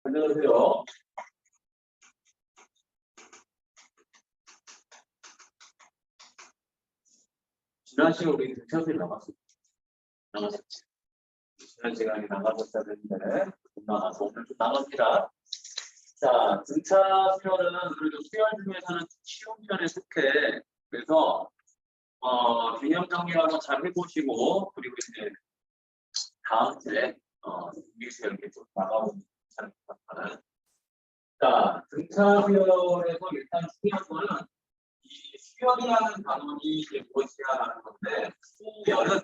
안녕하세요. 지난 시간에 우리 등차수에 나갔었지. 지난 시간에 나가셨어야 되는데, 못 나가서 오늘 좀 나갑니다. 자, 등차 수열은 그래도 수열 중에서는 쉬운 편에 속해. 그래서, 개념 정리 한번 잘 해보시고, 그리고 이제 다음 주에, 여기서 이렇게 좀 나가보면 괜찮을 것 같아요. 자, 등차 수열에서 일단 중요한 거는 이 수열이라는 단원이 이제 무엇이냐라는 건데, 수열은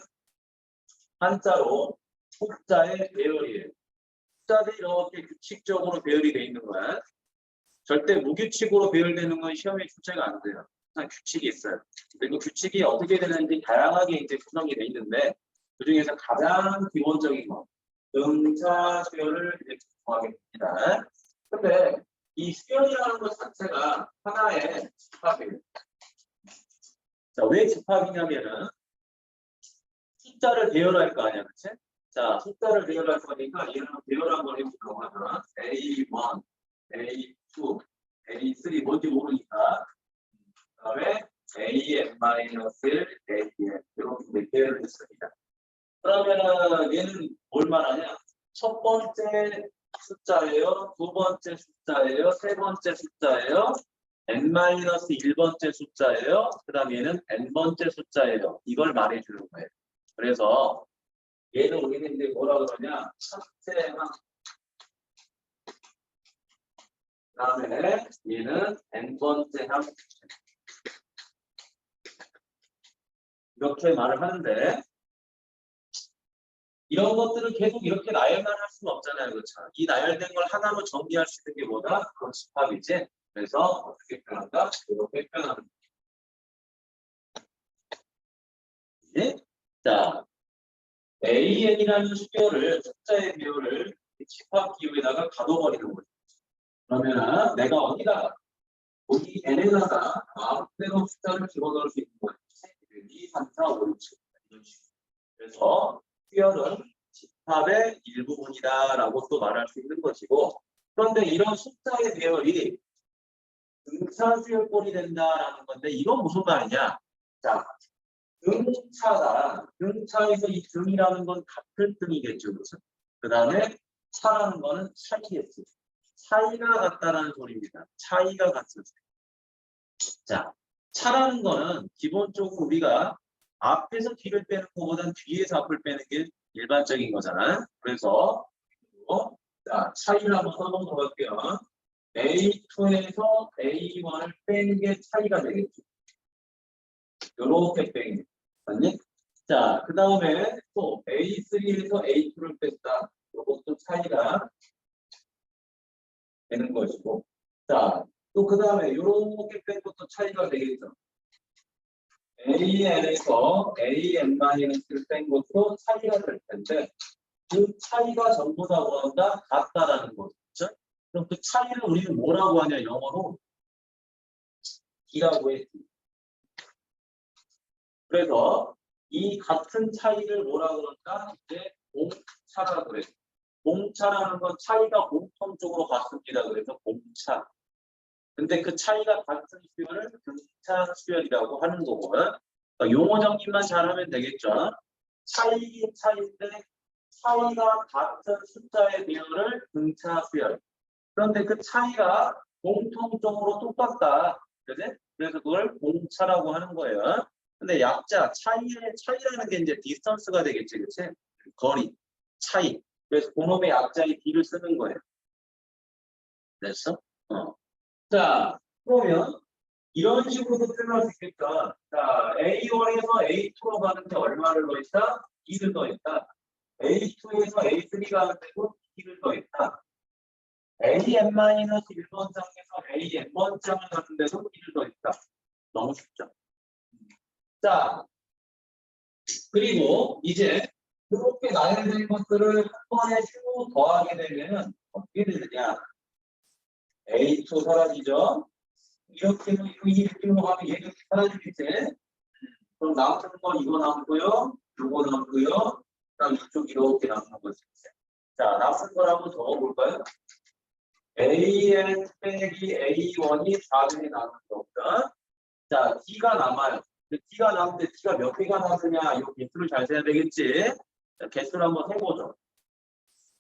한자로 숫자의 배열이에요. 숫자들이 이렇게 규칙적으로 배열이 돼 있는 거야. 절대 무규칙으로 배열되는 건 시험에 출제가 안 돼요. 항상 규칙이 있어요. 그리고 규칙이 어떻게 되는지 다양하게 이제 구성이 돼 있는데 그 중에서 가장 기본적인 거 등차 수열을 이제 구성하게 됩니다. 근데 이 수열이라는 것 자체가 하나의 집합이에요. 자, 왜 집합이냐면은 숫자를 배열할 거 아니야, 그치? 자, 숫자를 배열할 거니까 얘는 배열한 걸 해보려고 하잖아. A1, A2, A3 뭔지 모르니까 그 다음에 AN-1, AN 이렇게 배열을 했습니다. 그러면은 얘는 뭘 말하냐? 첫 번째 숫자예요, 두 번째 숫자예요, 세 번째 숫자예요, N-1번째 숫자예요, 그 다음에 얘는 N번째 숫자예요. 이걸 말해주는 거예요. 그래서 얘는 우리는 이제 뭐라 그러냐? 첫째 항. 그다음에 얘는 n번째 항. 이렇게 말을 하는데 이런 것들을 계속 이렇게 나열만 할 수는 없잖아요, 그렇죠? 이 나열된 걸 하나로 정리할 수 있는 게 뭐다? 그건 집합이지. 그래서 어떻게 표현한다? 이렇게 표현하는 거지. 자, AN이라는 수열을 숫자의 비율을 집합 기호에다가 가둬버리는 거죠. 그러면 내가 어디다가 이 n에다가 마음대로 숫자를 집어넣을 수 있는 거예요. 2, 3, 4, 5, 6, 7 이런 식으로. 그래서 수열은 집합의 일부분이다라고 또 말할 수 있는 것이고 그런데 이런 숫자의 배열이 등차 수열꼴이 된다라는 건데 이건 무슨 말이냐? 자, 등차에서 이 등이라는 건 같은 등이겠죠, 무슨? 그 다음에 차라는 거는 차이겠죠. 차이가 같다라는 소리입니다. 차이가 같은 소리. 자, 차라는 거는 기본적으로 우리가 앞에서 뒤를 빼는 것보다는 뒤에서 앞을 빼는 게 일반적인 거잖아. 그래서 자, 차이를 한번 써보도록 할게요. A2에서 A1을 빼는 게 차이가 되겠죠. 이렇게 빼는 게. 맞니? 자, 그 다음에 또 A3에서 A2를 뺐다. 이것도 차이가 되는 것이고. 자, 또 그 다음에 이렇게 뺀 것도 차이가 되겠죠. AN에서 AN-를 뺀 것도 차이가 될 텐데 그 차이가 전부 다 뭐한다? 같다라는 거죠. 그럼 그 차이를 우리는 뭐라고 하냐? 영어로 D라고 했지. 그래서 이 같은 차이를 뭐라 그럴까? 이제 공차라 그래요. 공차라는 건 차이가 공통적으로 같습니다. 그래서 공차. 근데 그 차이가 같은 수열을 등차 수열이라고 하는 거고요. 용어 정리만 잘하면 되겠죠. 차이긴 차이인데 차이가 같은 숫자의 비율을 등차 수열. 그런데 그 차이가 공통적으로 똑같다. 그지? 그래서 그걸 공차라고 하는 거예요. 근데 약자, 차이라는 게 이제 디스턴스가 되겠지, 그치? 거리, 차이. 그래서 그놈의 약자의 D를 쓰는 거예요. 됐어? 자, 그러면 이런 식으로도 표현할 수 있겠다. 자, A1에서 A2로 가는데 얼마를 더했다? 2를 더했다. A2에서 A3 가는데도 2를 더했다. AN-1번장에서 AN번장을 가는데도 2를 더했다. 너무 쉽죠? 자, 그리고 이제 이렇게 나열된 것들을 한 번에 쭉 더하게 되면 어떻게 되느냐? A2 사라지죠? 이렇게 가면 얘는 사라지겠지? 그럼 남는 건 이거 남고요, 이거 남고요, 그다음 이쪽 이렇게 남는 거지. 자, 남은 걸 한번 적어볼까요? AN 빼기 A1이 4분의 나누는 거거든. 자, D가 남아요. D가 남는데 D가 몇 개가 남으냐? 이 개수를 잘 세야 되겠지. 자, 개수를 한번 해보죠.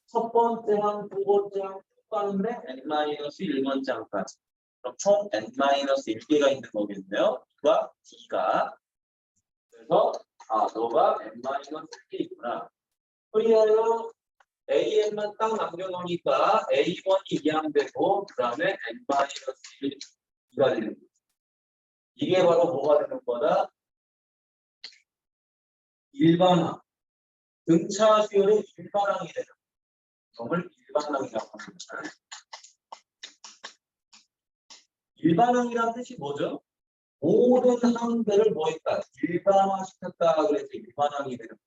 첫 번째 항, 두 번째 항 쭉 가는데 n-1번째항까지. 그럼 총 n-1개가 있는 거겠네요. 누가? D가. 그래서 너가 n-1개 있구나. 그리하여 AN만 딱 남겨놓으니까 A1이 2항 되고 그 다음에 n-2가 되는 거죠. 이게 바로 뭐가 되는 거다? 일반항. 등차 수열의 일반항이 되는 것을 일반항이라고 합니다. 일반항이라는 뜻이 뭐죠? 모든 항들을 뭐 했다? 일반화시켰다. 그래서 일반항이 되는 거죠.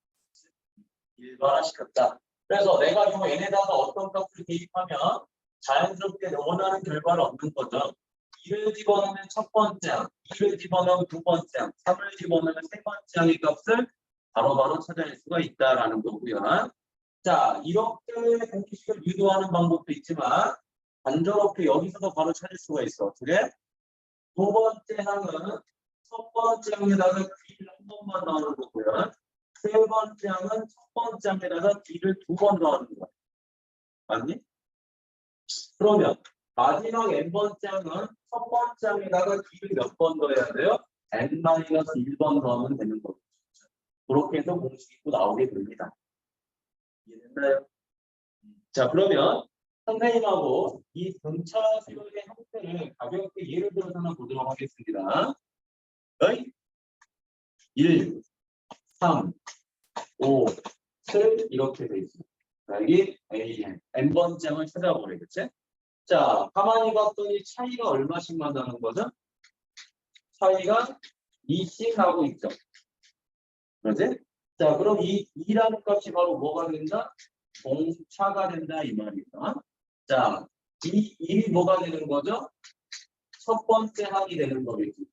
일반화시켰다. 그래서 내가 이 n에다가 어떤 값을 대입하면 자연스럽게 원하는 결과를 얻는 거죠. 2를 집어넣으면 첫 번째 항, 2를 집어넣으면 두 번째 항, 3을 집어넣으면 세 번째 항의 값을 바로바로 찾아낼 수가 있다라는 거고요. 자, 이렇게 공식을 유도하는 방법도 있지만 단조롭게 여기서도 바로 찾을 수가 있어. 그래? 두 번째 항은 첫 번째 항에다가 D를 한 번만 넣는 거고요. 세 번째 항은 첫 번째 항에다가 D를 두 번 넣는 거야. 맞니? 그러면 마지막 n번째 항은 첫 번째 항에다가 D를 몇 번 넣어야 돼요? n-1번 넣으면 되는 거죠. 그렇게 해서 공식이 또 나오게 됩니다. 이해됐나요? 자, 그러면 선생님하고 이 등차 수열의 형태를 가볍게 예를 들어서 하나 보도록 하겠습니다. 1, 3, 5, 7 이렇게 돼 있습니다. 여기 AN, n번째 항을 찾아보래겠지? 자, 가만히 봤더니 차이가 얼마씩만 나는 거죠? 차이가 2씩 나고 있죠. 그렇지? 자, 그럼 이 2라는 값이 바로 뭐가 된다? 공차가 된다 이 말이다. 자, 이 1이 뭐가 되는 거죠? 첫 번째 항이 되는 거겠지.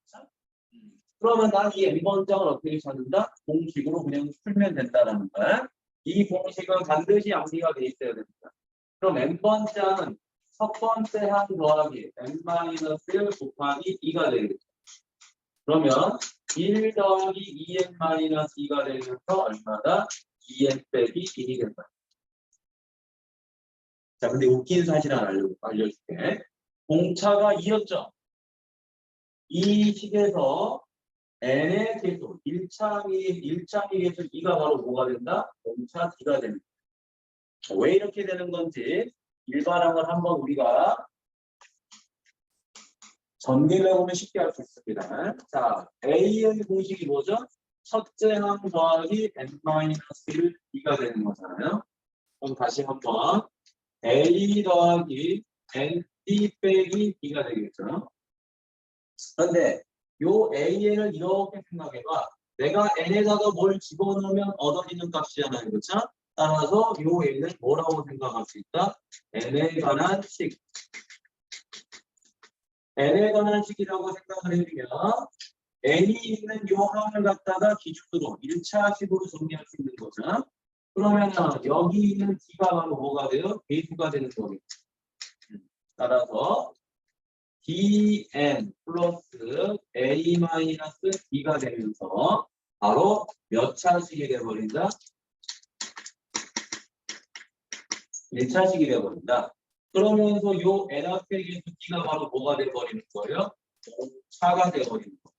그러면 난 이 n번째 항을 어떻게 찾는다? 공식으로 그냥 풀면 된다라는 거야. 이 공식은 반드시 암기가 돼 있어야 됩니다. 그럼 n번째 항은 첫 번째 항 더하기 n-1 곱하기 2가 되겠죠. 그러면 1 더하기 2n-2가 되면서 얼마다? 2n 빼기 1이 된다. 자, 근데 웃긴 사실 하나 알려줄게. 공차가 2였죠. 이 식에서 n의 개수, 1차항의 개수 2가 바로 뭐가 된다? 공차 D가 됩니다. 왜 이렇게 되는 건지 일반항을 한번 우리가 전개를 해보면 쉽게 알 수 있습니다. 자, A의 공식이 뭐죠? 첫째 항 더하기 n-1 D가 되는 거잖아요. 그럼 다시 한번 A 더하기 ND 빼기 B가 되겠죠. 그런데 요 AN을 이렇게 생각해봐. 내가 N에다가 뭘 집어넣으면 얻어지는 값이잖아요. 그렇죠? 따라서 요 N을 뭐라고 생각할 수 있다? N에 관한 식. N에 관한 식이라고 생각을 해주면 N이 있는 요 항을 갖다가 기준으로 1차식으로 정리할 수 있는 거죠. 그러면 여기 있는 D가 바로 뭐가 돼요? 개수가 되는 거겠죠. 따라서 dn 플러스 a-d가 되면서 바로 몇 차식이 되어버린다? 1차식이 되어버린다. 그러면서 요 n 앞에 계수 d가 바로 뭐가 되어버리는 거예요? 차가 되어버리는 거예요.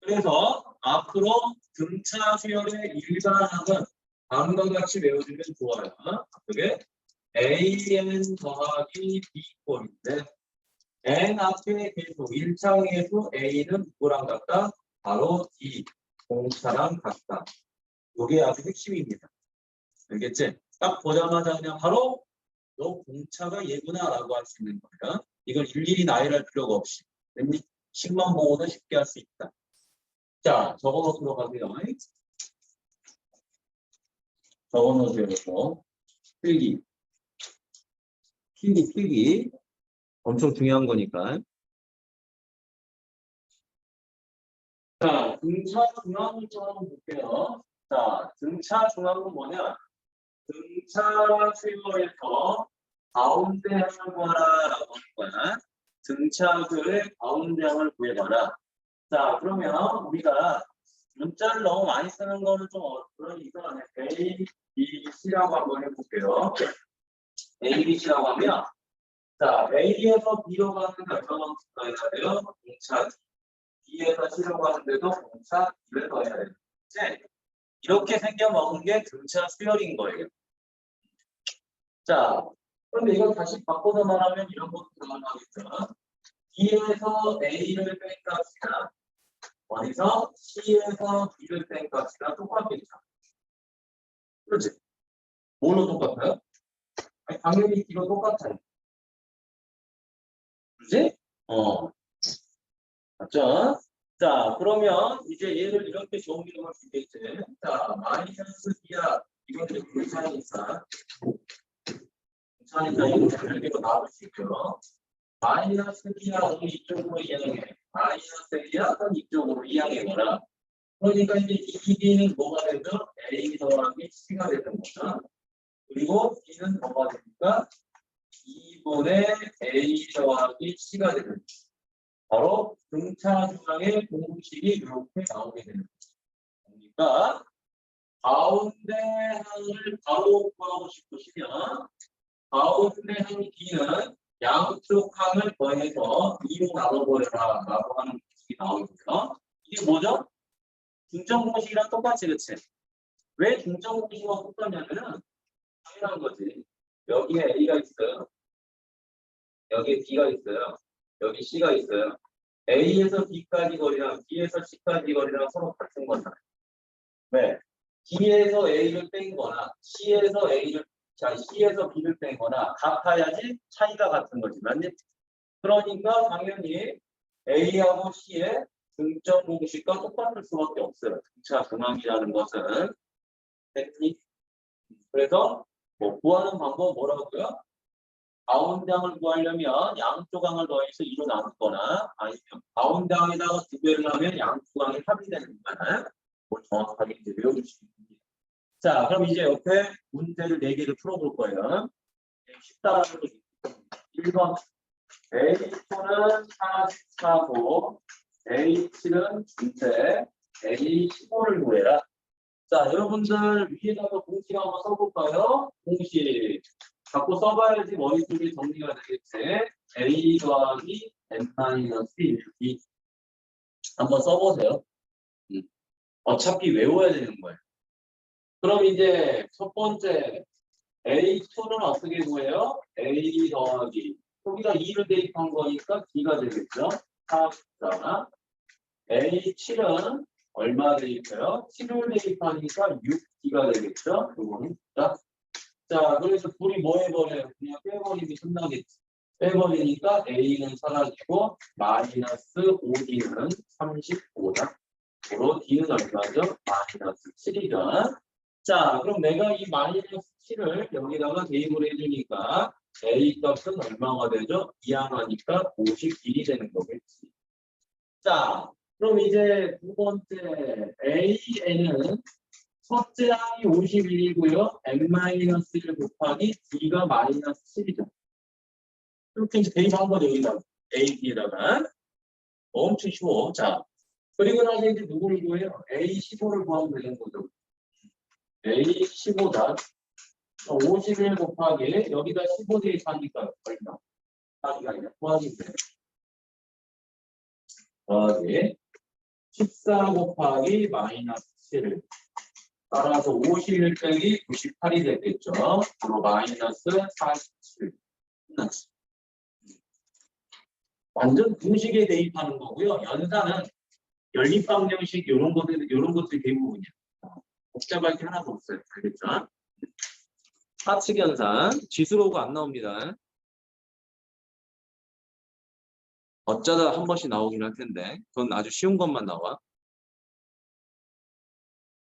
그래서 앞으로 등차 수열의 일반항은 다음과 같이 외워주면 좋아요. 그게 an 더하기 b꼴인데 n 앞에 계수 1차항 계수 a는 누구랑 같다? 바로 D 공차랑 같다. 이게 아주 핵심입니다. 알겠지? 딱 보자마자 그냥 바로 너 공차가 얘구나라고 할 수 있는 거야. 이걸 일일이 나열할 필요가 없이 식만 보고도 쉽게 할 수 있다. 자, 적어놓도록 하세요. 적어놓으세요. 필기. 필기. 엄청 중요한 거니까. 자, 등차 중앙을 좀 한번 볼게요. 자, 등차 중앙은 뭐냐? 등차 수열에서 가운데 항을 구하라라고 하는 거야. 등차수의 가운데 항을 구해봐라. 자, 그러면 우리가 문자를 너무 많이 쓰는 거는 좀 그러니까 A, B, C라고 한번 해볼게요. A, B, C라고 하면 자, A에서 B로 가는데 얼마만큼 더해야 돼요? 공차 B에서 C로 가는데도 공차 B를 더해야 돼요. 이제 이렇게 생겨먹은 게 등차 수열인 거예요. 자, 그런데 이걸 다시 바꿔서 말하면 이런 것도 들어가겠죠. B에서 A를 뺀 값이나 어디서 C에서 B를 뺀 값이나 똑같겠죠. 그렇지? 뭘로 똑같아요? 아니, 당연히 B로 똑같아요. 그렇지? 맞죠? 자, 그러면 이제 얘를 이렇게 정리해 볼 수 있겠지. 자, 마이너스 B야. 이건 이제 분산이니까 이렇게 별개로 나올 수 있고요. 마이너스 B야, 이쪽으로 이항해. 마이너스 B야, 이쪽으로 이항해거나. 그러니까 이제 이 B는 뭐가 되죠? A 더하기 C가 되는 거죠. 그리고 B는 뭐가 됩니까? 2분의 A 더하기 C가 되는 거죠. 바로 등차 중앙의 공식이 이렇게 나오게 되는 거죠. 그러니까 가운데 항을 바로 구하고 싶으시면 가운데 항 B는 양쪽 항을 더해서 2로 나눠버려라 라고 하는 공식이 나오고요. 이게 뭐죠? 중점 공식이랑 똑같이, 그치? 왜 중점 공식과 똑같냐면은 당연한 거지. 여기에 A가 있어요. 여기에 B가 있어요. 여기 C가 있어요. A에서 B까지 거리랑 B에서 C까지 거리랑 서로 같은 거잖아요. 왜? B에서 A를 뺀 거나 C에서 B를 뺀 거나 같아야지 차이가 같은 거지. 맞니? 그러니까 당연히 A하고 C의 등점 공식과 똑같을 수밖에 없어요. 등차 근항이라는 것은. 됐니? 그래서 뭐 구하는 방법은 뭐라고요? 가운데 항을 구하려면 양쪽 항을 더해서 2로 나누거나 아니면 가운데 항에다가 2배를 하면 양쪽 항이 합이 되는 거잖아요. 뭐 정확하게 이제 외워주시면 됩니다. 자, 그럼 이제 옆에 문제를 4개를 풀어볼 거예요. 쉽다라는 거 1번 A2는 44고 A7은 중세 A15를 구해라. 자, 여러분들 위에다가 공식 한번 써볼까요? 공식 갖고 써봐야지 머릿속에 정리가 되겠지. A 더하기 N-1 2 한번 써보세요. 어차피 외워야 되는 거예요. 그럼 이제 첫 번째 A2는 어떻게 구해요? A 더하기 여기다 2를 대입한 거니까 B가 되겠죠. 44. A7은 얼마 대입해요? 7을 대입하니까 6B가 되겠죠. 이거는 자, 그래서 둘이 뭐 해버려요? 그냥 빼버리면 끝나겠지. 빼버리니까 A는 사라지고 마이너스 5D는 35다. 그리고 D는 얼마죠? 마이너스 7이죠. 자, 그럼 내가 이 마이너스 7을 여기다가 대입을 해주니까 A 값은 얼마가 되죠? 이항하니까 51이 되는 거겠지. 자, 그럼 이제 두 번째 AN은 첫째 항이 51이고요. n-1 곱하기 D가 마이너스 7이죠. 이렇게 이제 대입한 거 여기다 A, D에다가 엄청 쉬워. 자, 그리고 나서 이제 누구를 구해요? A15를 구하면 되는 거죠. A15다. 51 곱하기 여기다 15 대입하니까 얼마? 답이 아니라 더하기 돼. 더하기 14 곱하기 마이너스 7. 따라서 51 빼기 98이 되겠죠. 바로 마이너스 47. 끝났어. 완전 공식에 대입하는 거고요. 연산은 연립방정식 이런 것들이 대부분이에요. 복잡할 게 하나도 없어요. 알겠죠? 하측 연산 지수로가 안 나옵니다. 어쩌다 한 번씩 나오긴 할 텐데 그건 아주 쉬운 것만 나와.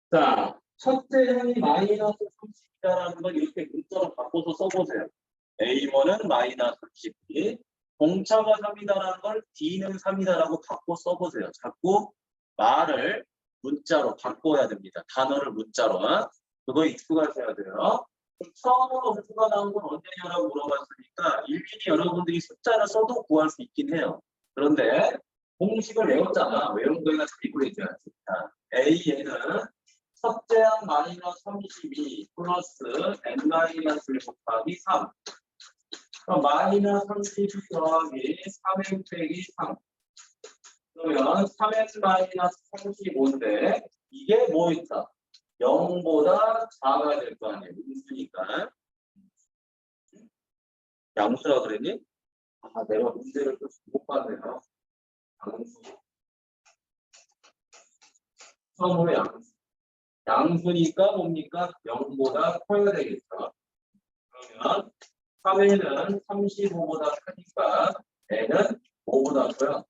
자, 첫째 항이 마이너스 30이라는 걸 이렇게 문자로 바꿔서 써보세요. A1은 마이너스 32. 공차가 3이다라는 걸 D는 3이다라고 바꿔 써보세요. 자꾸 말을 문자로 바꿔야 됩니다. 단어를 문자로. 그거 익숙하셔야 돼요. 처음으로 음수가 나온 건 언제냐라고 물어봤으니까 일일이 여러분들이 숫자를 써도 구할 수 있긴 해요. 그런데 공식을 외웠잖아. 외운 거에다 대입을 해줘야 돼. A에는 첫째 항 마이너스 32 플러스 n 마이너스 1 곱하기 3. 그럼 마이너스 32 더하기 3n 빼기 3. 그러면 3n 마이너스 35인데 이게 뭐 있다? 0보다 작아야 될 거 아니에요. 음수니까. 양수라 그랬니? 아, 내가 문제를 또 못 봤네요. 양수. 처음으로 양수. 양수니까 뭡니까? 0보다 커야 되겠죠. 그러면 3에는 35보다 크니까 n은 5보다 커요.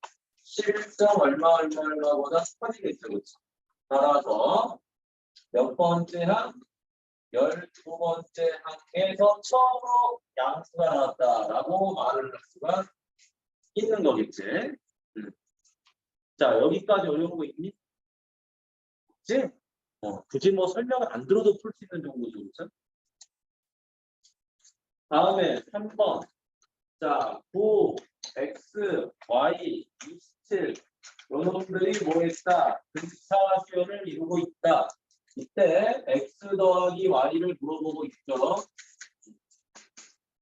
11점 얼마보다 커지겠죠. 그렇죠? 따라서 몇 번째 항? 12번째 항에서 처음으로 양수가 나왔다라고 말을 할 수가 있는 거겠지. 자, 여기까지 어려운 거 있니? 없지? 굳이 뭐 설명을 안 들어도 풀 수 있는 정도죠. 그렇죠? 다음에 3번. 자, 9, x, y, 27. 여러분들이 뭐 했다? 등차 수열을 이루고 있다. 이때 x 더하기 y를 물어보고 있죠.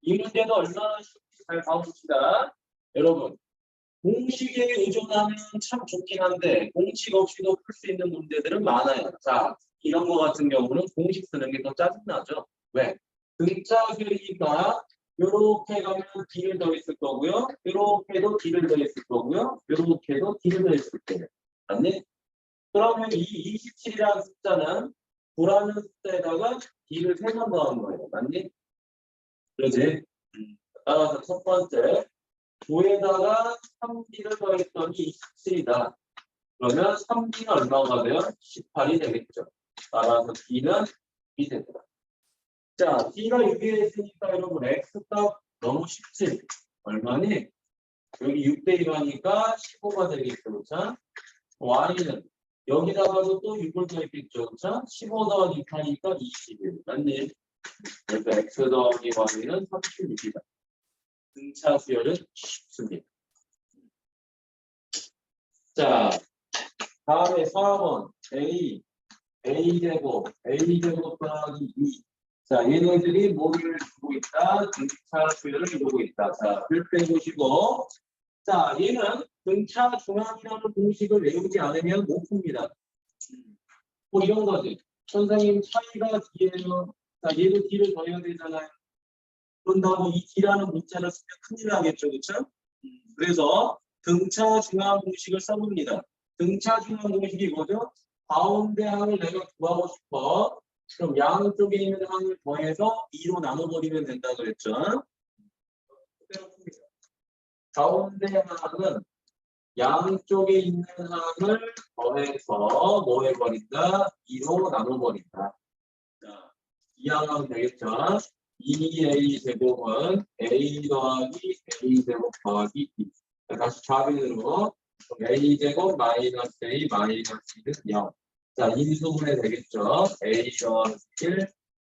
이 문제도 얼마나 쉽지 잘 봐봅시다. 여러분, 공식에 의존하면 참 좋긴 한데 공식 없이도 풀 수 있는 문제들은 많아요. 자, 이런 거 같은 경우는 공식 쓰는 게 더 짜증나죠. 왜? 등차 수열이니까 요렇게 가면 d를 더했을 거고요. 요렇게도 d를 더했을 거고요. 요렇게도 d를 더했을 거예요. 맞니? 그러면 이 27이라는 숫자는 9라는 숫자에다가 d를 3번 더한 거예요. 맞니? 그러지? 따라서 첫 번째 9에다가 3d를 더했더니 27이다. 그러면 3d는 얼마가 돼요? 18이 되겠죠. 따라서 d는 2 됩니다. 자, d가 6에 있으니까 여러분 x값 너무 쉽지? 얼마니? 여기 6대 1 하니까 15가 되겠죠. 그렇죠? y는 여기다가도 또 6을 더했겠죠. 그렇죠? 15 더하기 6 하니까 21. 맞니? 그래서 x 더하기 y는 36이다. 등차 수열은 쉽습니다. 자, 다음에 4번 a제곱 더하기 2. 자, 얘네들이 뭐를 이루고 있다? 등차 수열을 이루고 있다. 자, 글 빼보시고. 자, 얘는 등차 중앙이라는 공식을 외우지 않으면 못 풉니다. 뭐 이런 거지. 선생님 차이가 D예요. 자, 얘도 D를 더해야 되잖아요. 그런다고 이 D라는 문자를 쓰면 큰일 나겠죠. 그렇죠? 그래서 등차 중앙 공식을 써봅니다. 등차 중앙 공식이 뭐죠? 가운데 항을 내가 구하고 싶어. 그럼 양쪽에 있는 항을 더해서 2로 나눠버리면 된다 그랬죠? 가운데 항은 양쪽에 있는 항을 더해서 뭐 해버린다? 2로 나눠버린다. 자, 이 항은 되겠죠? 2a 제곱은 a 더하기 a 제곱 더하기 2. 다시 좌변으로 a 제곱 마이너스 a 마이너스 2는 0. 자, 인수분해 되겠죠? a 더하기 1,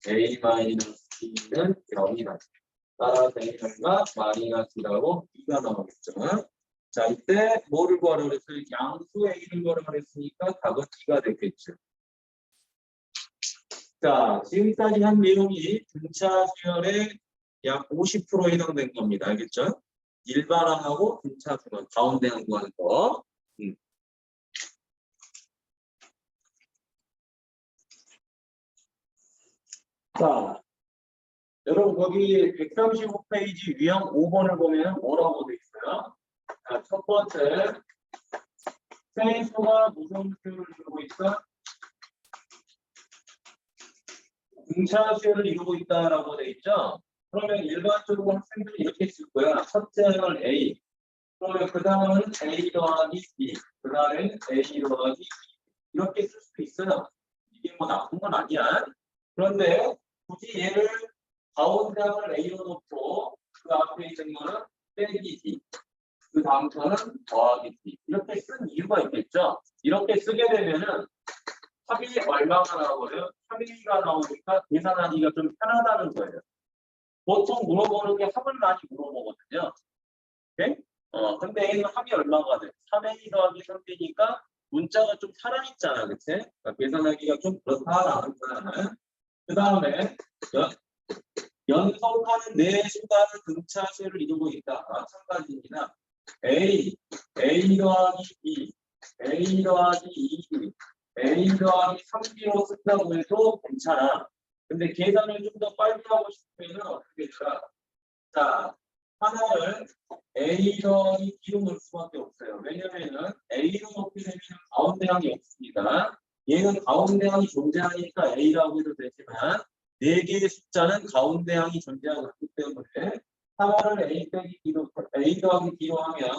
a 마이너스 2는 0이다. 따라서 a가 마이너스라고 2가 나오겠죠? 자, 이때 뭐를 구하라고 그랬어요? 양수 a를 구하라고 그랬으니까 답은 2가 됐겠죠. 자, 지금까지 한 내용이 등차 수열의 약 50%에 해당된 겁니다. 알겠죠? 일반항하고 등차 수열, 가운데 항 구하는 거. 자, 여러분 거기 135페이지 유형 5번을 보면 뭐라고 돼 있어요? 자, 첫 번째, 세수가 무슨 수열을 이루고 있다? 등차 수열을 이루고 있다라고 돼 있죠? 그러면 일반적으로 학생들이 이렇게 쓸 거야. 첫째 항을 A. 그러면 그 다음은 A 더하기 B. 그 다음에는 A 더하기 2. 이렇게 쓸 수도 있어요. 이게 뭐 나쁜 건 아니야. 그런데 굳이 얘를 가운데 항을 A로 놓고 그 앞에 있는 거는 빼기 D. 그 다음 거는 더하기 D. 이렇게 쓴 이유가 있겠죠. 이렇게 쓰게 되면은 합이 얼마가 나오거든요? 3A가 나오니까 계산하기가 좀 편하다는 거예요. 보통 물어보는 게 합을 많이 물어보거든요. 오케이? 근데 A는 합이 얼마가 돼? 3A 더하기 3B니까 문자가 좀 살아있잖아, 그치? 그러니까 계산하기가 좀 그렇다라는 거야. 그 다음에 연속하는 네 수가 등차수를 이루고 있다. 마찬가지입니다. A 더하기 B, A 더하기 2B, A 더하기 3B로 쓴다고 해도 괜찮아. 근데 계산을 좀 더 빨리 하고 싶으면 어떻게 될까? 자, 하나를 A 더하기 B로 넣을 수밖에 없어요. 왜냐면은 A로 넣게 되면 가운데항이 없습니다. 얘는 가운데항이 존재하니까 A라고 해도 되지만 네 개의 숫자는 가운데항이 존재하지 않기 때문에 하나를 A 빼기 B로, A 더하기 B로 하면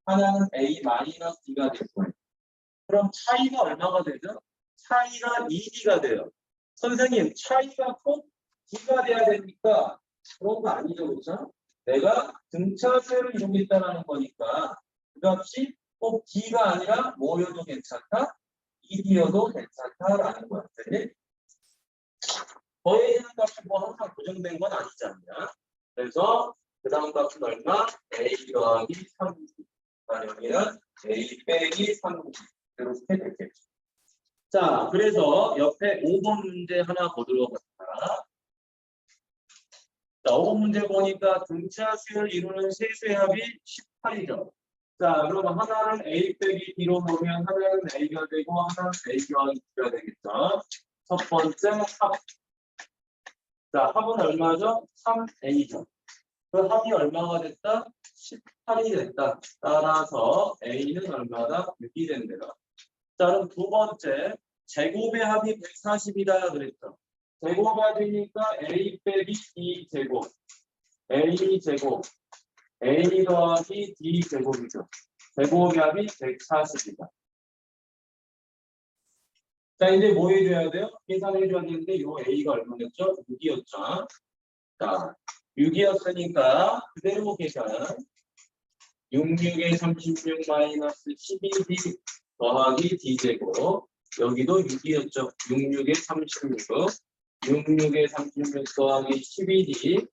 하나는 A 마이너스 B가 될 거예요. 그럼 차이가 얼마가 되죠? 차이가 2D가 돼요. 선생님, 차이가 꼭 D가 돼야 되니까 그런 거 아니죠, 그렇죠? 내가 등차수를 이루겠다는 거니까 그 값이 꼭 D가 아니라 뭐여도 괜찮다? 2D여도 괜찮다라는 거야. 네? 더해지는 값이 뭐 항상 고정된 건 아니지 않냐? 그래서 그 다음 값은 얼마? A 더하기 3D. 여기는 A 빼기 3D. 이렇게 되겠죠. 자, 그래서 옆에 5번 문제 하나 보도록 합니다. 자, 5번 문제 보니까 등차수를 이루는 세수의 합이 18이죠. 자, 그럼 하나는 A 빼기 B로 보면 하나는 A가 되고 하나는 A 더하기 B가 되겠죠. 첫 번째 합. 자, 합은 얼마죠? 3A죠. 그 합이 얼마가 됐다? 18이 됐다. 따라서 A는 얼마다? 6이 된대요. 자, 그럼 두 번째 제곱의 합이 140이다 그랬죠. 제곱의 합이니까 A 빼기 D 제곱, A 제곱, A 더하기 D 제곱이죠. 제곱의 합이 140이다. 자, 이제 뭐 해줘야 돼요? 계산해줘야 되는데 요 A가 얼마였죠? 6이었죠. 자, 6이었으니까 그대로 계산. 66에 36 마이너스 12D 더하기 D제곱. 여기도 6이었죠. 66에 36. 66에 36 더하기 12D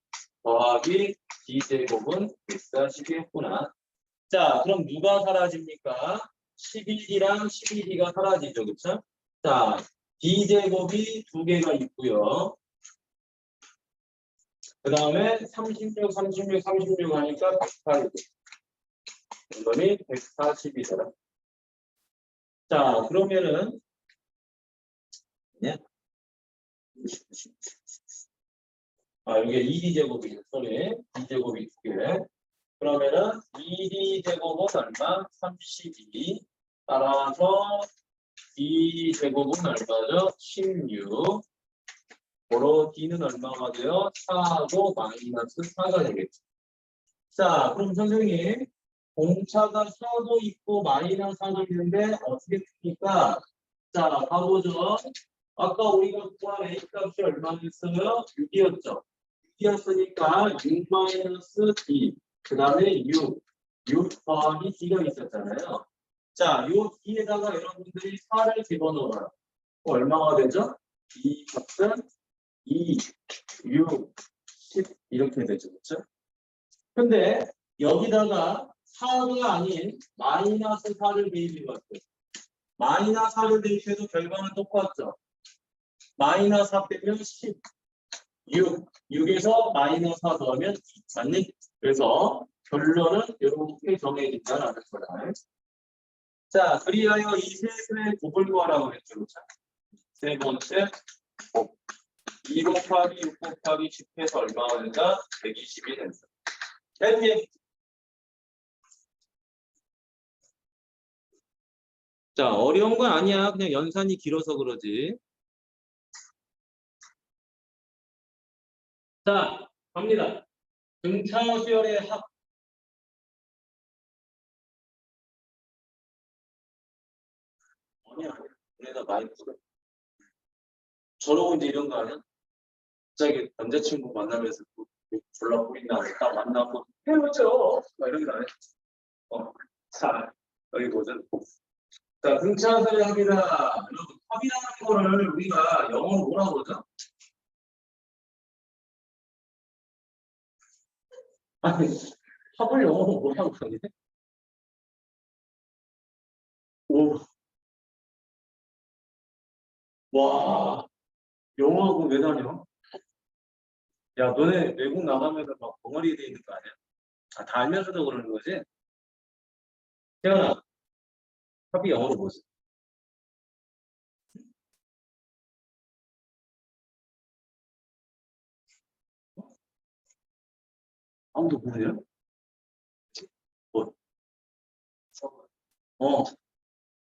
더하기 D제곱은 140이었구나. 자, 그럼 누가 사라집니까? 11D랑 12D가 사라지죠. 그쵸? 자, D제곱이 두 개가 있고요. 그 다음에 36, 36, 36 하니까 108이죠. 이거는 140이더라. 자, 그러면은 네? 이게 2D제곱이죠. 소리. D제곱이 두 개. 그러면은 2D제곱은 얼마? 32. 따라서 D제곱은 얼마죠? 16. 바로 D는 얼마가 돼요? 4하고 마이너스 4가 되겠죠. 자, 그럼 선생님 공차가 4도 있고 마이너스 4도 있는데 어떻게 큽니까? 자, 가보죠. 아까 우리가 구한 A 값이 얼마였어요? 6이었죠. 6이었으니까 6 마이너스 D, 그 다음에 6 더하기 D가 있었잖아요. 자, 요 D에다가 여러분들이 4를 집어넣어요. 얼마가 되죠? 이 값은 2, 6, 10 이렇게 되죠. 그렇죠? 근데 여기다가 4가 아닌 마이너스 4를 대입해봤어요. 마이너스 4를 대입해도 결과는 똑같죠. 마이너스 4 빼면 10, 6에서 마이너스 4 더하면 2, 맞니? 그래서 결론은 이렇게 정해진다는 거다. 자, 그리하여 이 세수의 곱을 구하라고 그랬죠. 그렇죠? 세 번째 곱. 2 곱하기 6 곱하기 10해서 얼마가 된다? 120이 된다. 됐니? 자, 어려운 건 아니야. 그냥 연산이 길어서 그러지. 자, 갑니다. 등차수열의 합. 아니야. 얘네가 마이너스가. 저러고 이제 이런 거 아니야? 갑자기 남자친구 만나면서 졸라 보인다. 딱 만나고 헤어져. 막 이런 거 아니야? 자, 여기 보자. 자, 등차수열의 합이다. 여러분, 합이라는 거를 우리가 영어로 뭐라고 그러죠? 아니, 합을 영어로 뭐라고 그러니? 오, 와, 영어하고 왜 다녀? 야, 너네 외국 나가면서 막 벙어리 돼 있는 거 아니야? 아, 다 알면서도 그러는 거지? 태연아, 합이 영어로 뭐지? 아무도 모르냐? 뭐, 어,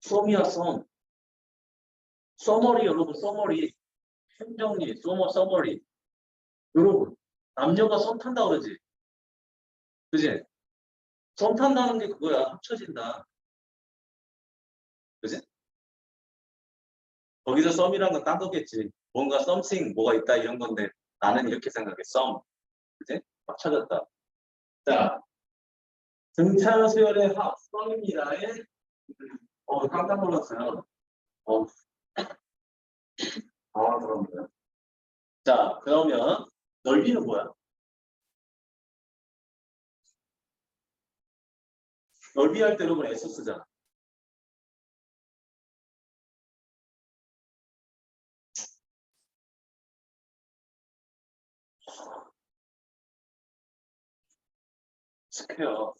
썸이야, 썸. 써머리, 여러분, 써머리. 행정리, 써머리. 여러분, 남녀가 썸 탄다 그러지? 그지? 썸 탄다는 게 그거야. 합쳐진다. 그지? 거기서 썸이란 건 딴 거겠지. 뭔가 something, 뭐가 있다 이런 건데 나는 이렇게 생각해. 썸. 그지? 막 찾았다. 자, 등차 수열의 합, 썸입니다의 깜짝 놀랐어요. 어, 그런가요? 자, 그러면 넓이는 뭐야? 넓이 할 때 여러분 S 쓰잖아. 스퀘어.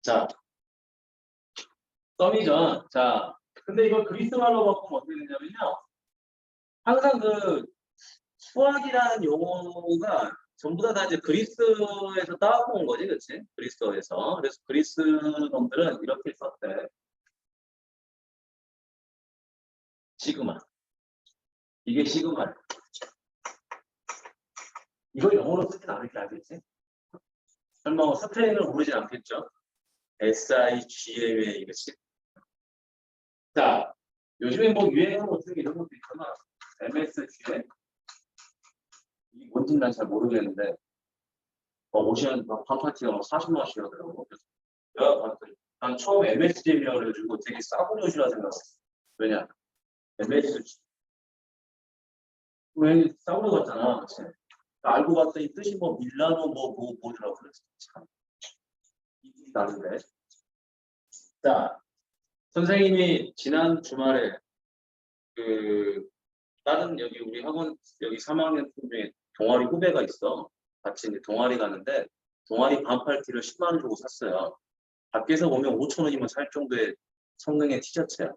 자, 썸이죠. 자, 근데 이걸 그리스 말로 바꾸면 어떻게 되냐면요. 항상 그 수학이라는 용어가 전부 다 이제 그리스에서 따온 거지, 그치? 그리스어에서. 그래서 그리스 놈들은 이렇게 썼대. 시그마. 이게 시그마. 이걸 영어로 쓰진 않을 게 알겠지? 설마 뭐 스페인을 모르진 않겠죠? SIGMA, 그치? 자, 요즘에 뭐 유행하는 어떻게 이런 것도 있잖아. MSGM. 이게 뭔지 난 잘 모르겠는데, 오시안 판파티가 40만 원씩 하더라고. 그래서 내가 봤더니, 난 처음 MSGM이라고 그래가지고 되게 싸구려 옷이라 생각했어. 왜냐? MSG. 왜 싸구려 같잖아, 그치? 알고 봤더니 뜻이 뭐 밀라노 뭐더라고 그랬어. 참. 이게 다른데. 자, 선생님이 지난 주말에 그 다른 여기 우리 학원 여기 3학년 중에 동아리 후배가 있어. 같이 이제 동아리 가는데 동아리 반팔티를 10만 원 주고 샀어요. 밖에서 보면 5천 원이면 살 정도의 성능의 티셔츠야.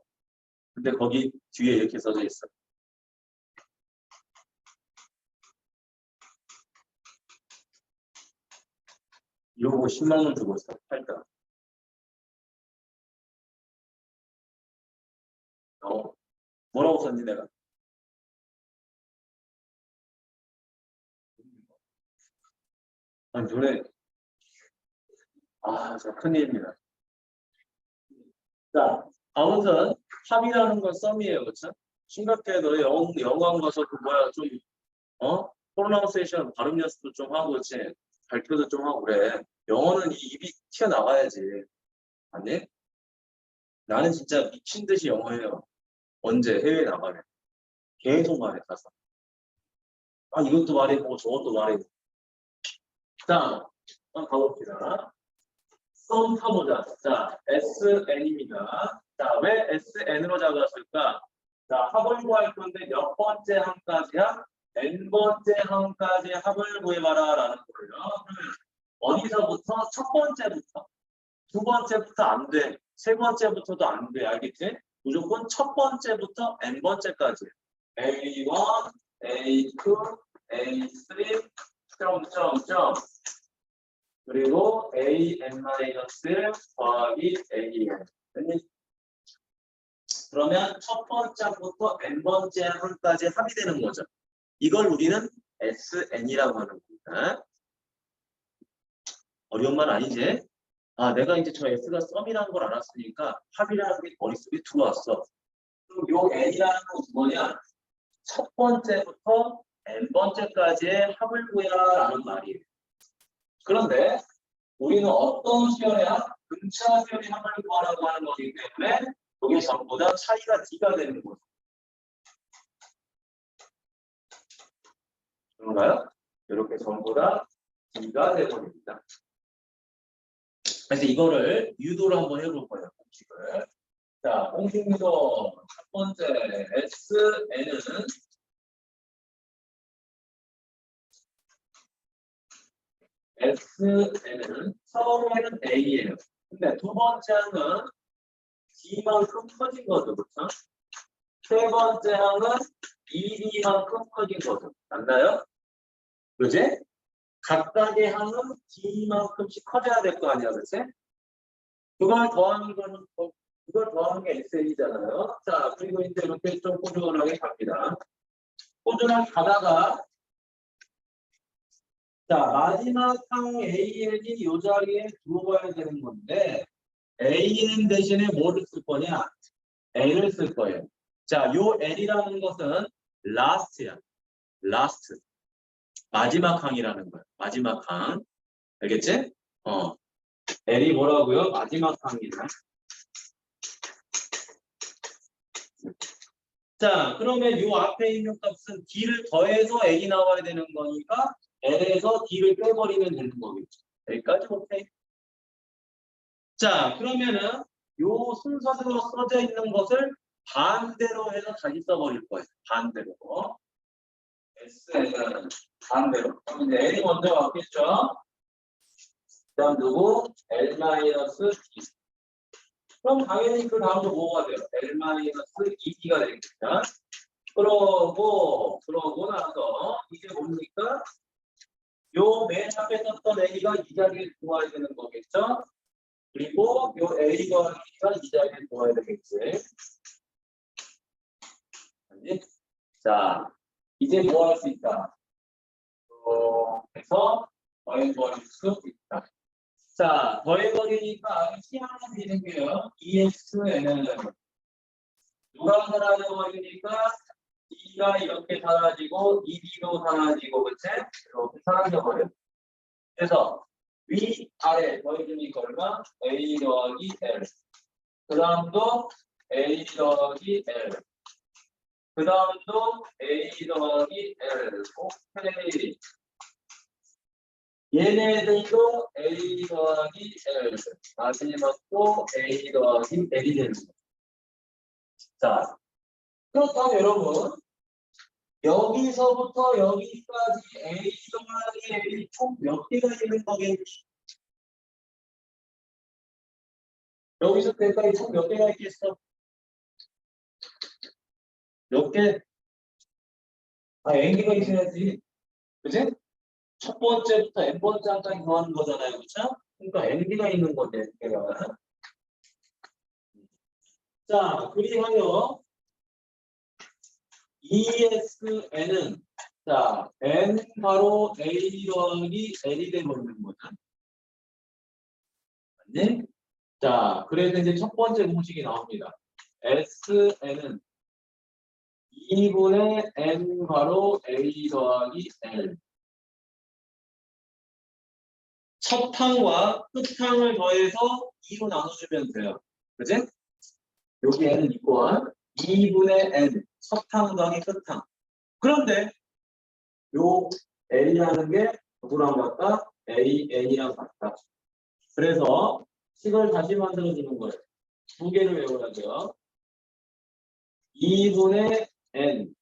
근데 거기 뒤에 이렇게 써져 있어. 이거 보고 10만 원 주고 사 팔다. 뭐라고 썼니 내가? 아니 전에 저 큰일입니다. 자, 아무튼 합이라는 건 썸이에요, 그렇죠? 심각해도 영어 가서 그 뭐야 좀 프로나운세이션 발음 연습도 좀 하고 그렇지 발표도 좀 하고 그래. 영어는 이 입이 튀어나가야지. 아니? 나는 진짜 미친 듯이 영어해요. 언제 해외 나가면 계속 말해 가서. 이것도 말해보고 저것도 말해보고. 자, 한번 가봅시다. 썸 타보자. 자, SN입니다. 자, 왜 SN으로 잡았을까? 자, 합을 구할 건데 몇 번째 항까지야? N번째 항까지 합을 구해봐라 라는 거예요. 그러면 어디서부터? 첫 번째부터. 두 번째부터 안 돼. 세 번째부터도 안 돼. 알겠지? 무조건 첫 번째부터 N번째까지. A1, A2, A3, 점점점. 그리고 AN- 더하기 AN. 그러면 첫 번째부터 N번째 항까지 합이 되는 거죠. 이걸 우리는 SN이라고 하는 겁니다. 어려운 말 아니지? 내가 이제 저 S가 썸이라는 걸 알았으니까 합이라는 게 머릿속에 들어왔어. 그럼 요 N이라는 건 뭐냐? 첫 번째부터 N번째까지의 합을 구해라 라는 말이에요. 그런데 우리는 어떤 수열의 합? 등차 수열의 합을 구하라고 하는 거기 때문에 이게 전부 다 차이가 D가 되는 거죠. 그런가요? 이렇게 전부 다 D가 되버립니다. 그래서 이거를 유도를 한번 해볼 거예요. 공식을. 자, 공식 유도 첫 번째 SN은 처음에는 A예요. 근데 두 번째 항은 D만큼 커진 거죠. 그렇죠? 세 번째 항은 ED만큼 커진 거죠. 맞나요? 그지? 각각의 항은 D만큼씩 커져야 될 거 아니야, 그치? 그걸 더하는 거는, 그걸 더하는 게 SN이잖아요. 자, 그리고 이제 이렇게 좀 꾸준하게 갑니다. 꾸준하게 가다가, 자, 마지막 항 AN이 이 자리에 들어와야 되는 건데, AN 대신에 뭐를 쓸 거냐? L을 쓸 거예요. 자, 요 L이라는 것은 last야. last. 마지막 항이라는 거야. 마지막 항. 알겠지? L이 뭐라고요? 마지막 항이다. 자, 그러면 요 앞에 있는 값은 D를 더해서 L이 나와야 되는 거니까 L에서 D를 빼버리면 되는 거겠죠. 여기까지 오케이. 자, 그러면은 요 순서대로 써져 있는 것을 반대로 해서 다시 써버릴 거예요. 반대로. S는 반대로. 그럼 이제 L이 먼저 왔겠죠? 그 다음 누구? L-D. 그럼 당연히 그 다음도 뭐가 돼요? L-2D가 되겠죠? 그러고 나서 이게 뭡니까? 요 맨 앞에 썼던 A가 이 자리에 들어와야 되는 거겠죠? 그리고 요 A 더하기가 이 자리에 들어와야 되겠지? 아니? 자, 이제 뭐 할 수 있다? 해서 더해버릴 수 있다. 자, 더해버리니까 희한하게 생겨요. EXN은 누가 사라져버리니까 D가 이렇게 사라지고 ED도 사라지고 그치? 이렇게 사라져버려요. 그래서 위아래 더해주니까 얼마? A 더하기 L. 그 다음도 A 더하기 L. 그 다음도 A 더하기 L. 오케이. 얘네들도 A 더하기 L. 마지막도 A 더하기 L이 되는 거예요. 자, 그렇다면 여러분, 여기서부터 여기까지 A 더하기 L이 총 몇 개가 있는 거겠지? 여기서 여기까지 총 몇 개가 있겠어? 몇 개? N개가 있어야지. 그치? 첫 번째부터 N번째 항까지 더하는 거잖아요. 그쵸? 그러니까 N개가 있는 건데, N개가. 자, 그리하여 ESN은 자, N 바로 A 더하기 L이 되버리는 거죠. 맞니? 자, 그래서 이제 첫 번째 공식이 나옵니다. SN은 2분의 N 바로 A 더하기 L. 첫 항과 끝 항을 더해서 2로 나눠주면 돼요. 그지? 여기 N은 이꼬한 2분의 N, 첫 항 더하기 끝 항. 그런데 요 L이라는 게 누구랑 같다? AN이랑 같다. 그래서 식을 다시 만들어주는 거예요. 두 개를 외워야 돼요. 2분의 N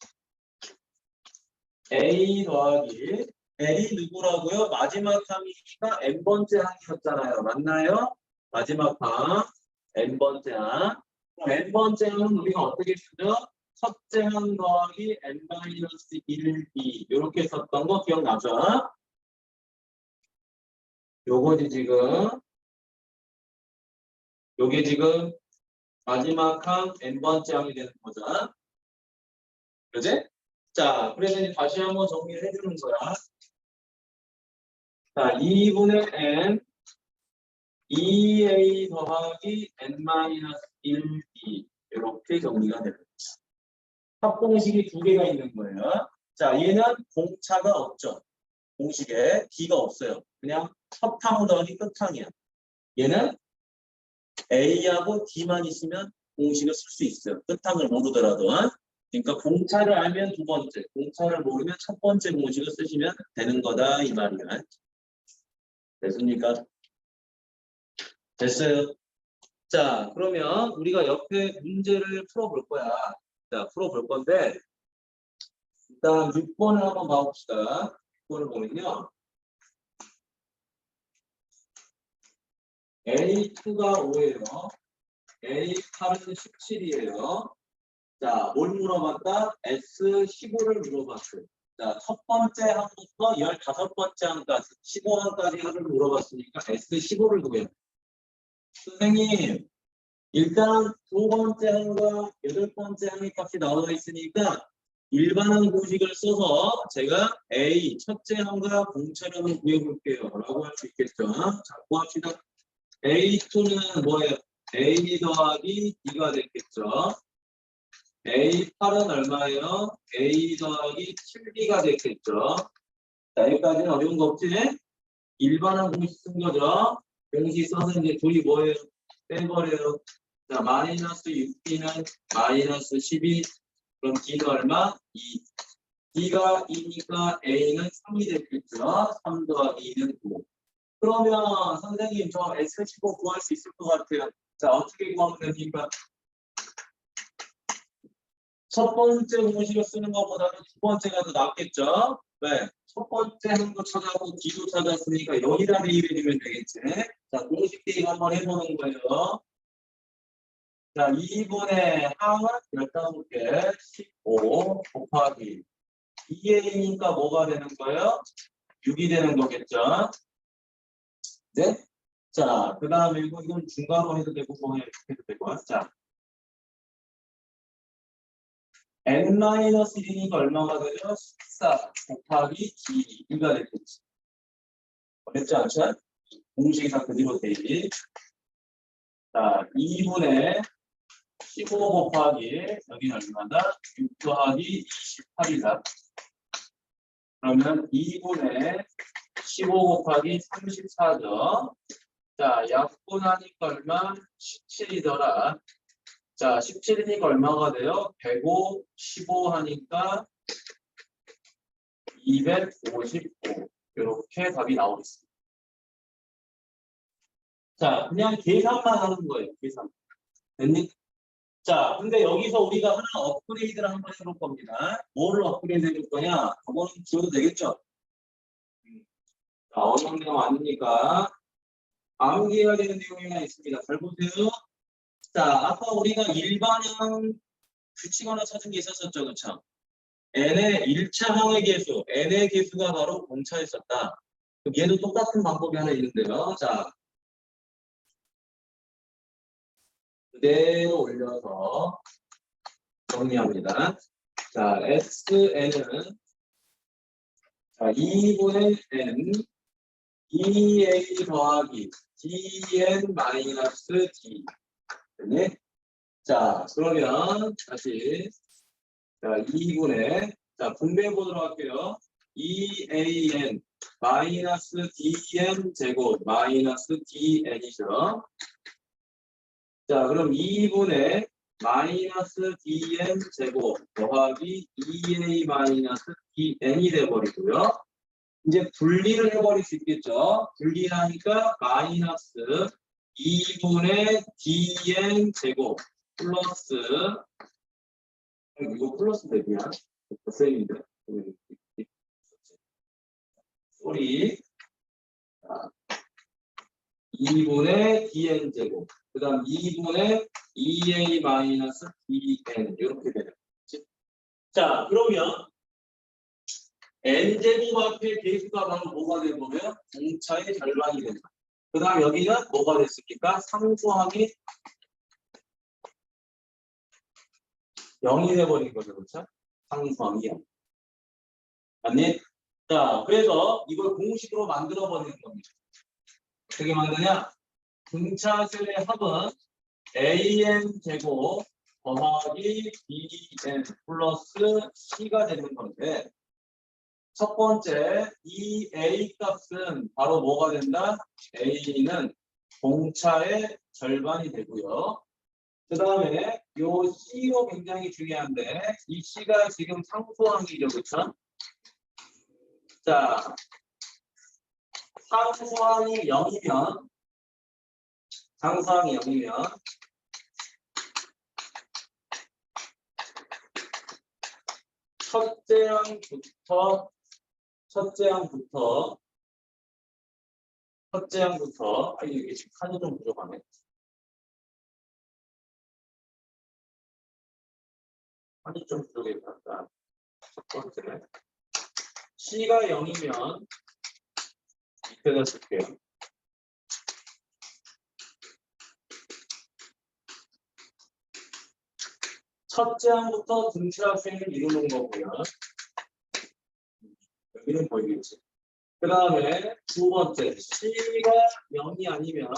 A 더하기 L이 누구라고요? 마지막 항이니까 N번째 항이었잖아요. 맞나요? 마지막 항 N번째 항. N번째 항은 우리가 어떻게 쓰죠? 첫째 항 더하기 N-1B 이렇게 썼던 거 기억나죠? 요거지 지금. 요게 지금 마지막 항 N번째 항이 되는 거죠. 그지? 자, 그래서 이제 다시 한번 정리를 해주는 거야. 자, 2분의 N 2A 더하기 N-1B 이렇게 정리가 됩니다. 합공식이 두 개가 있는 거예요. 자, 얘는 공차가 없죠. 공식에 D가 없어요. 그냥 첫 항 더하기 끝 항이야. 얘는 A하고 D만 있으면 공식을 쓸 수 있어요. 끝항을 모르더라도. 그러니까 공차를 알면 두 번째, 공차를 모르면 첫 번째 공식을 쓰시면 되는 거다 이 말이야. 됐습니까? 됐어요. 자, 그러면 우리가 옆에 문제를 풀어볼 거야. 자, 풀어볼 건데 일단 6번을 한번 봐봅시다. 6번을 보면요. A2가 5예요. A8은 17이에요. 자, 뭘 물어봤다? S15를 물어봤어요. 자, 첫 번째 항부터 15번째 항까지, 15항까지 항을 물어봤으니까 S15를 구해요. 선생님, 일단 두 번째 항과 8번째 항의 값이 나와 있으니까 일반항 공식을 써서 제가 A 첫째 항과 공차를 한번 구해볼게요. 라고 할 수 있겠죠. 자, 구합시다. A2는 뭐예요? A 더하기 D가 됐겠죠. A8은 얼마예요? A 더하기 7B가 됐겠죠. 자, 여기까지는 어려운 거 없지? 일반항 공식 쓴 거죠. 공식 써서 이제 둘이 뭐예요? 빼버려요. 자, 마이너스 6B는 마이너스 12. 그럼 D는 얼마? 2. D가 2니까 A는 3이 됐겠죠. 3 더하기 2는 9. 그러면 선생님 저 S15 구할 수 있을 것 같아요. 자, 어떻게 구하면 됩니까? 첫 번째 공식을 쓰는 것보다는 두 번째가 더 낫겠죠? 왜? 첫 번째 한거 찾아보고 D도 찾았으니까 여기다 대입해주면 되겠지? 자, 공식 대입 한번 해보는 거예요. 자, 2분의 항은 15개, 15 곱하기 2A니까 뭐가 되는 거예요? 6이 되는 거겠죠? 네? 자, 그 다음에 이건 중괄호 해도 되고, 뭐 해도 되고, 자. N-1이니까 얼마가 되죠? 14 곱하기 D가 되겠지. 어렵지 않죠? 공식이 다 그대로 되지. 자, 2분의 15 곱하기, 여기는 얼마다? 6 더하기 28이다. 그러면 2분의 15 곱하기 34죠. 자, 약분하니까 얼마? 17이더라. 자, 17이니까 얼마가 돼요? 105, 15 하니까 255. 이렇게 답이 나오겠습니다. 자, 그냥 계산만 하는 거예요. 계산. 됐니? 자, 근데 여기서 우리가 하나 업그레이드를 한번 해볼 겁니다. 뭐를 업그레이드 해줄 거냐? 그거는 지워도 되겠죠? 자, 어느 내용 아닙니까? 암기해야 되는 내용이 하나 있습니다. 잘 보세요. 자, 아까 우리가 일반항 규칙 하나 찾은 게 있었었죠, 그쵸? n의 1차 항의 개수, n의 개수가 바로 공차였었다. 그럼 얘도 똑같은 방법이 하나 있는데요. 자, 그대로 올려서 정리합니다. 자, SN은 자, 2분의 n, 2a 더하기 dn 마이너스 d. 네? 자, 그러면 다시 자, 2분의 자, 분배해 보도록 할게요. 2an 마이너스 dn 제곱 마이너스 dn이죠. 자, 그럼 2분의 마이너스 dn 제곱 더하기 2a 마이너스 dn이 돼버리고요. 이제 분리를 해버릴 수 있겠죠. 분리하니까 마이너스 2분의 dn 제곱 플러스 이거 플러스 대비야. 쌤인데. 소리. 2분의 dn 제곱. 그 다음 2분의 2a 마이너스 dn. 이렇게 되는 거지. 자, 그러면 n 제곱 앞에 개수가 바로 뭐가 된 거면 공차의 절반이 된다. 그 다음 여기는 뭐가 됐습니까? 상수항이 0이 돼버린 거죠. 그렇죠? 상수항이 0. 아니? 자, 그래서 이걸 공식으로 만들어 버리는 겁니다. 어떻게 만드냐? 등차수의 합은 an 제곱 더하기 bn 플러스 c가 되는 건데 첫 번째 이 a 값은 바로 뭐가 된다? a는 공차의 절반이 되고요. 그 다음에 요 C도 굉장히 중요한데 이 C가 지금 상수항이죠, 그쵸? 자, 상수항이 0이면 첫째 항부터 이게 지금 칸이 좀 부족하네. 칸이 좀 부족했다. 첫 번째 C가 0이면 밑에다 쓸게요. 첫째 항부터 등차수를 이루는 거고요. 여기는 보이겠지. 그 다음에 두 번째 C가 0이 아니면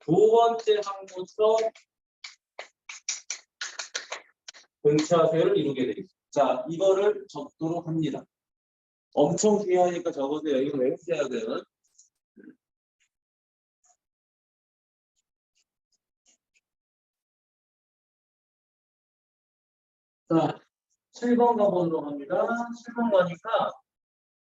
두 번째 항부터 등차수를 이루게 되겠습니다. 자, 이거를 적도록 합니다. 엄청 중요하니까 적어서 이거 외우셔야 돼요. 자, 7번 가보도록 합니다. 7번 가니까,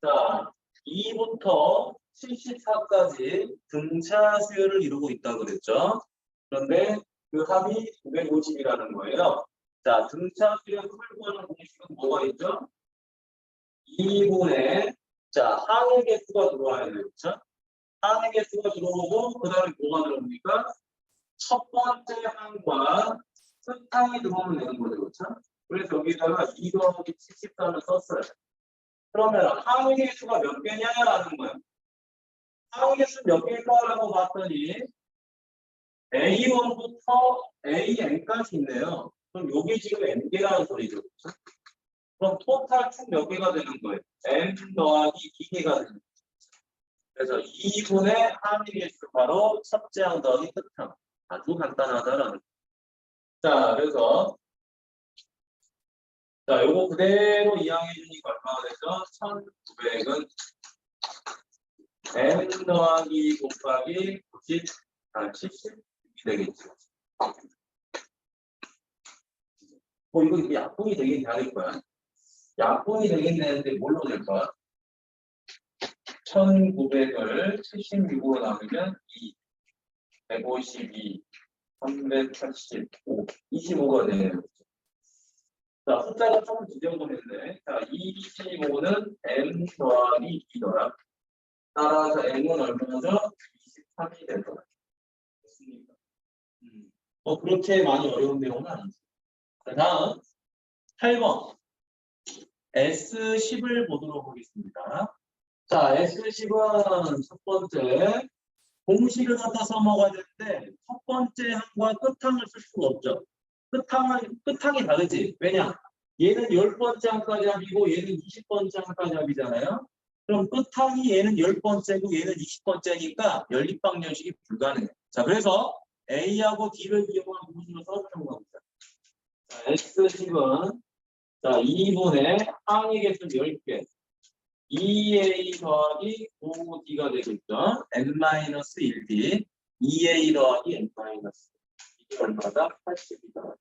자, 2부터 74까지 등차 수열을 이루고 있다고 그랬죠. 그런데 그 합이 950이라는 거예요. 자, 등차 수열 풀고 하는 공식은 뭐가 있죠? 2분의, 자, 항의 개수가 들어와야 돼요. 그렇죠? 항의 개수가 들어오고, 그 다음에 뭐가 들어옵니까? 첫 번째 항과 끝항이 들어오면 되는 거죠. 그렇죠? 그래서 여기다가 2 더하기 74를 썼어요. 그러면 항의 개수가 몇 개냐라는 거예요. 항의 개수 몇 개일까라고 봤더니 A1부터 AN까지 있네요. 그럼 여기 지금 N개라는 소리죠. 그렇죠? 그럼 토탈 총 몇 개가 되는 거예요? N 더하기 2개가 되는 거예요. 그래서 2분의 항의 개수 바로 첫째 항 더하기 끝항. 아주 간단하다라는 거예요. 자, 그래서 자, 요거 그대로 이항해 주니까 얼마가 되죠? 1900은 n 더하기 곱하기 90, 70이 되겠죠. 이거 약분이 되긴 돼야 될 거야. 약분이 되긴 되는데 뭘로 될까? 1900을 76으로 나누면 2, 152, 385, 25가 되네요. 자, 숫자가 조금 지정도했네. 자, 25는 m 더하기 2더라. 따라서 m은 얼마죠? 23이 될 거라. 됐습니까? 그렇게 많이 어려운 내용은 아니죠. 자, 다음 8번 S10을 보도록 하겠습니다. 자, S10은 첫 번째 공식을 갖다 써먹어야 되는데 첫 번째 항과 끝항을 쓸 수가 없죠. 끝항이 다르지. 왜냐? 얘는 10번째 항까지 합이고 얘는 20번째 항까지 합이잖아요. 그럼 끝항이 얘는 10번째고 얘는 20번째니까 연립방정식이 불가능해. 자, 그래서 A하고 D를 이용한 공식을 써주는 겁니다. 자, X10은 자, 2분의 항의 개수 10개. 2A 더하기 5D가 되겠죠. N-1D. 2A 더하기 N-. 이게 얼마다? 80이다.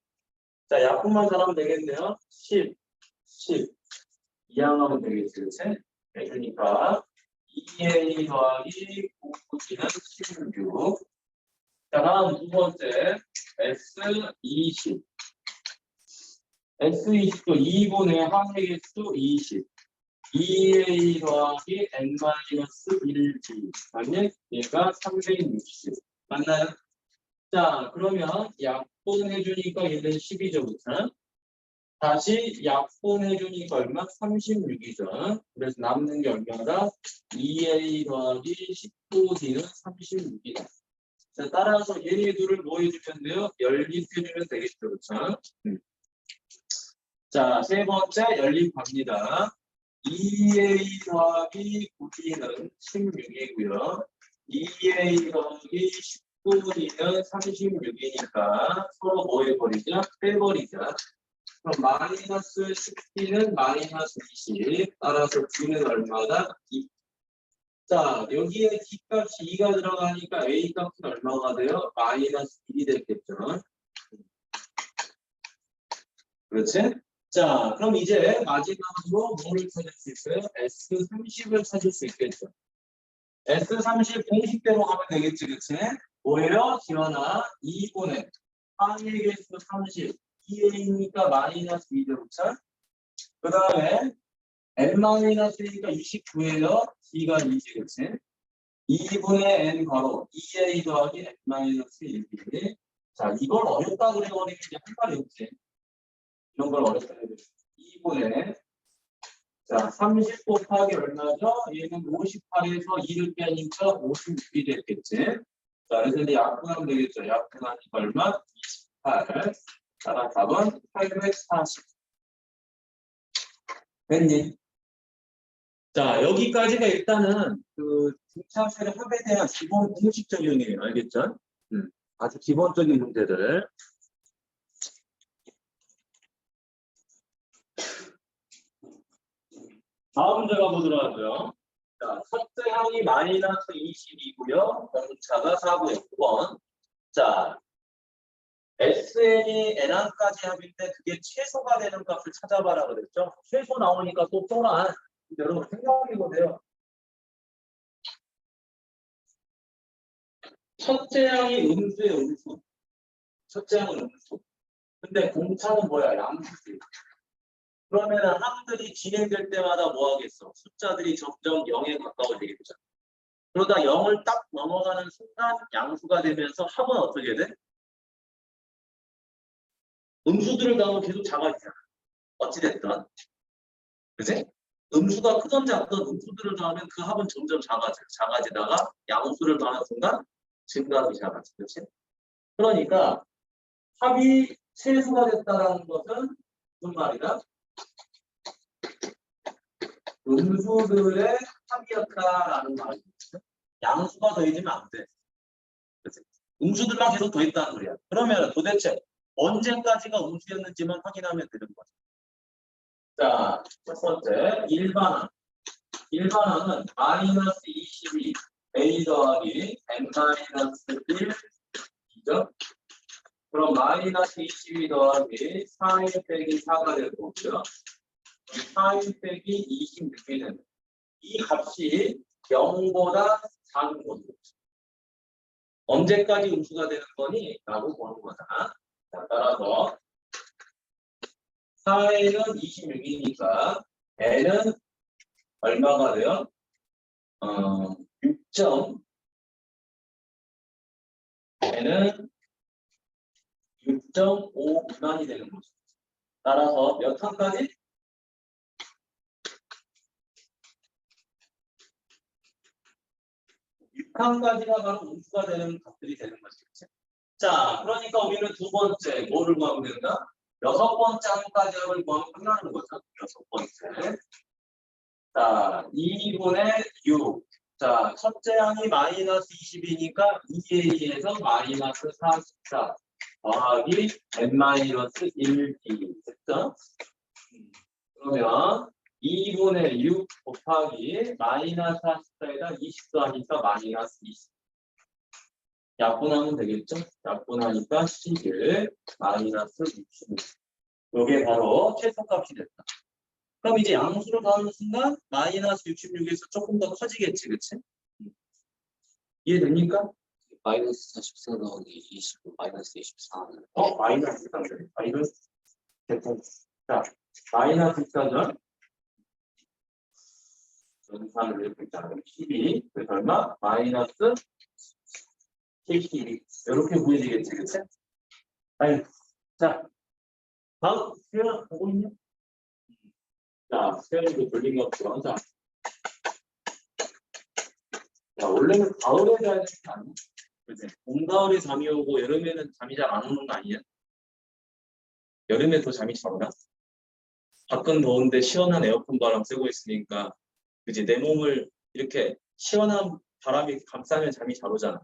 자, 약분만 잘하면 되겠네요. 10, 10. 이항하면 되겠죠. 그러니까 2A 더하기 5D는 16. 자, 다음 두 번째 S20. S20도 2분의 항의 개수 20. 2A 더하기 N-1D. 아니, 얘가 360. 맞나요? 자, 그러면 약분해주니까 얘는 10이죠. 그쵸? 다시 약분해주니까 얼마? 36이죠. 그래서 남는 게 얼마다? 2A 더하기 19D는 36이다. 자, 따라서 얘네 둘을 뭐 해주면 돼요? 연립해주면 되겠죠. 그쵸? 자, 세 번째 연립 갑니다. 2A 더하기 9D는 16이고요. 2A 더하기 19D는 36이니까 서로 뭐 해버리죠? 빼버리죠. 그럼 마이너스 10T는 마이너스 20. 따라서 D는 얼마다? 2. 자, 여기에 D 값이 2가 들어가니까 A 값은 얼마가 돼요? 마이너스 1이 됐겠죠. 그렇지? 자, 그럼 이제 마지막으로 뭐를 찾을 수 있어요? S30을 찾을 수 있겠죠. S30 공식대로 가면 되겠지, 그치? 뭐예요? 지원아, 2분의 항의 개수 30, 2A니까 마이너스 2제곱차. 그 다음에 N-A니까 29예요. D가 2지, 그치? 2분의 N 괄호 2A 더하기 N-1. 자, 이걸 어렵다 그래버리면 이제 할 말이 없지. 이런 걸 어렵다 해야 돼. 2분의 자, 30 곱하기 얼마죠? 얘는 58에서 2를 빼니까 56이 됐겠지. 자, 그래서 이제 약분하면 되겠죠. 약분하니까 얼마? 28. 따라 답은 840. 됐니? 자, 여기까지가 일단은 그 등차수의 합에 대한 기본 공식 적용이에요. 알겠죠? 아주 기본적인 문제들. 다음 문제 가보도록 하고요. 자, 첫째 항이 마이너스 22고요. 공차가 4고요. 9번. 자, SN이 N항까지 합인데 그게 최소가 되는 값을 찾아봐라 그랬죠. 최소 나오니까 또 또한 여러분 생각해보세요. 첫째 항이 음수예요, 음수. 첫째 항은 음수. 근데 공차는 뭐야? 양수지. 그러면 항들이 진행될 때마다 뭐 하겠어? 숫자들이 점점 0에 가까워지겠죠. 그러다 0을 딱 넘어가는 순간 양수가 되면서 합은 어떻게 돼? 음수들을 더하면 계속 작아지잖아. 어찌됐든. 그치? 음수가 크던 작던 음수들을 더하면 그 합은 점점 작아지다가 양수를 더하는 순간 증가하기 시작하지. 그치? 그러니까 합이 최소가 됐다는 것은 무슨 말이다? 음수들의 합이었다라는 말이죠. 양수가 더해지면 안 돼. 그치? 음수들만 계속 더했다는 소리야. 그러면 도대체 언제까지가 음수였는지만 확인하면 되는 거죠. 자, 첫 번째, 일반항. 일반항은 마이너스 22, A 더하기 N 마이너스 1, 이죠? 그럼 마이너스 22 더하기 4인 빼기 4가 될 거고요. 4인 빼기 26이는 이 값이 0보다 작은 거죠. 언제까지 음수가 되는 거니? 라고 보는 거다. 자, 따라서 4A는 26이니까 N은 얼마가 돼요? 6점 N은 6.5 미만이 되는 거죠. 따라서 몇 항까지? 6항까지가 바로 음수가 되는 값들이 되는 것이겠죠. 자, 그러니까 우리는 두 번째 뭐를 구하면 된다? 여섯 번째 항까지 합을 구하면 끝나는 거죠. 여섯 번째. 자, 2분의 6. 자, 첫째 항이 마이너스 20이니까 2A에서 마이너스 44 더하기 N-1D. 됐죠? 그러면 2분의 6 곱하기 마이너스 44에다 20 더하니까 마이너스 20. 약분하면 되겠죠? 약분하니까 11 마이너스 66. 이게 바로 최소값이 됐다. 그럼 이제 양수를 더하는 순간 마이너스 66에서 조금 더 커지겠지, 그치? 이해됩니까? 마이너스 44 더하기 29 마이너스 24. 마이너스 4죠. 마이너스 됐고. 자, 마이너스 4죠. 연산을 이렇게 있잖아요. 12. 그래서 얼마? 마이너스 72. 이렇게 보여지겠지, 그치? 아니, 자, 다음 수연 보고 있냐? 자, 수연이도 돌린 것처럼. 자, 원래는 가을에 자야 되는 거 아니야? 그치? 봄, 가을에 잠이 오고 여름에는 잠이 잘 안 오는 거 아니야? 여름에 더 잠이 잘 오나? 밖은 더운데 시원한 에어컨 바람 쐬고 있으니까 그치? 내 몸을 이렇게 시원한 바람이 감싸면 잠이 잘 오잖아.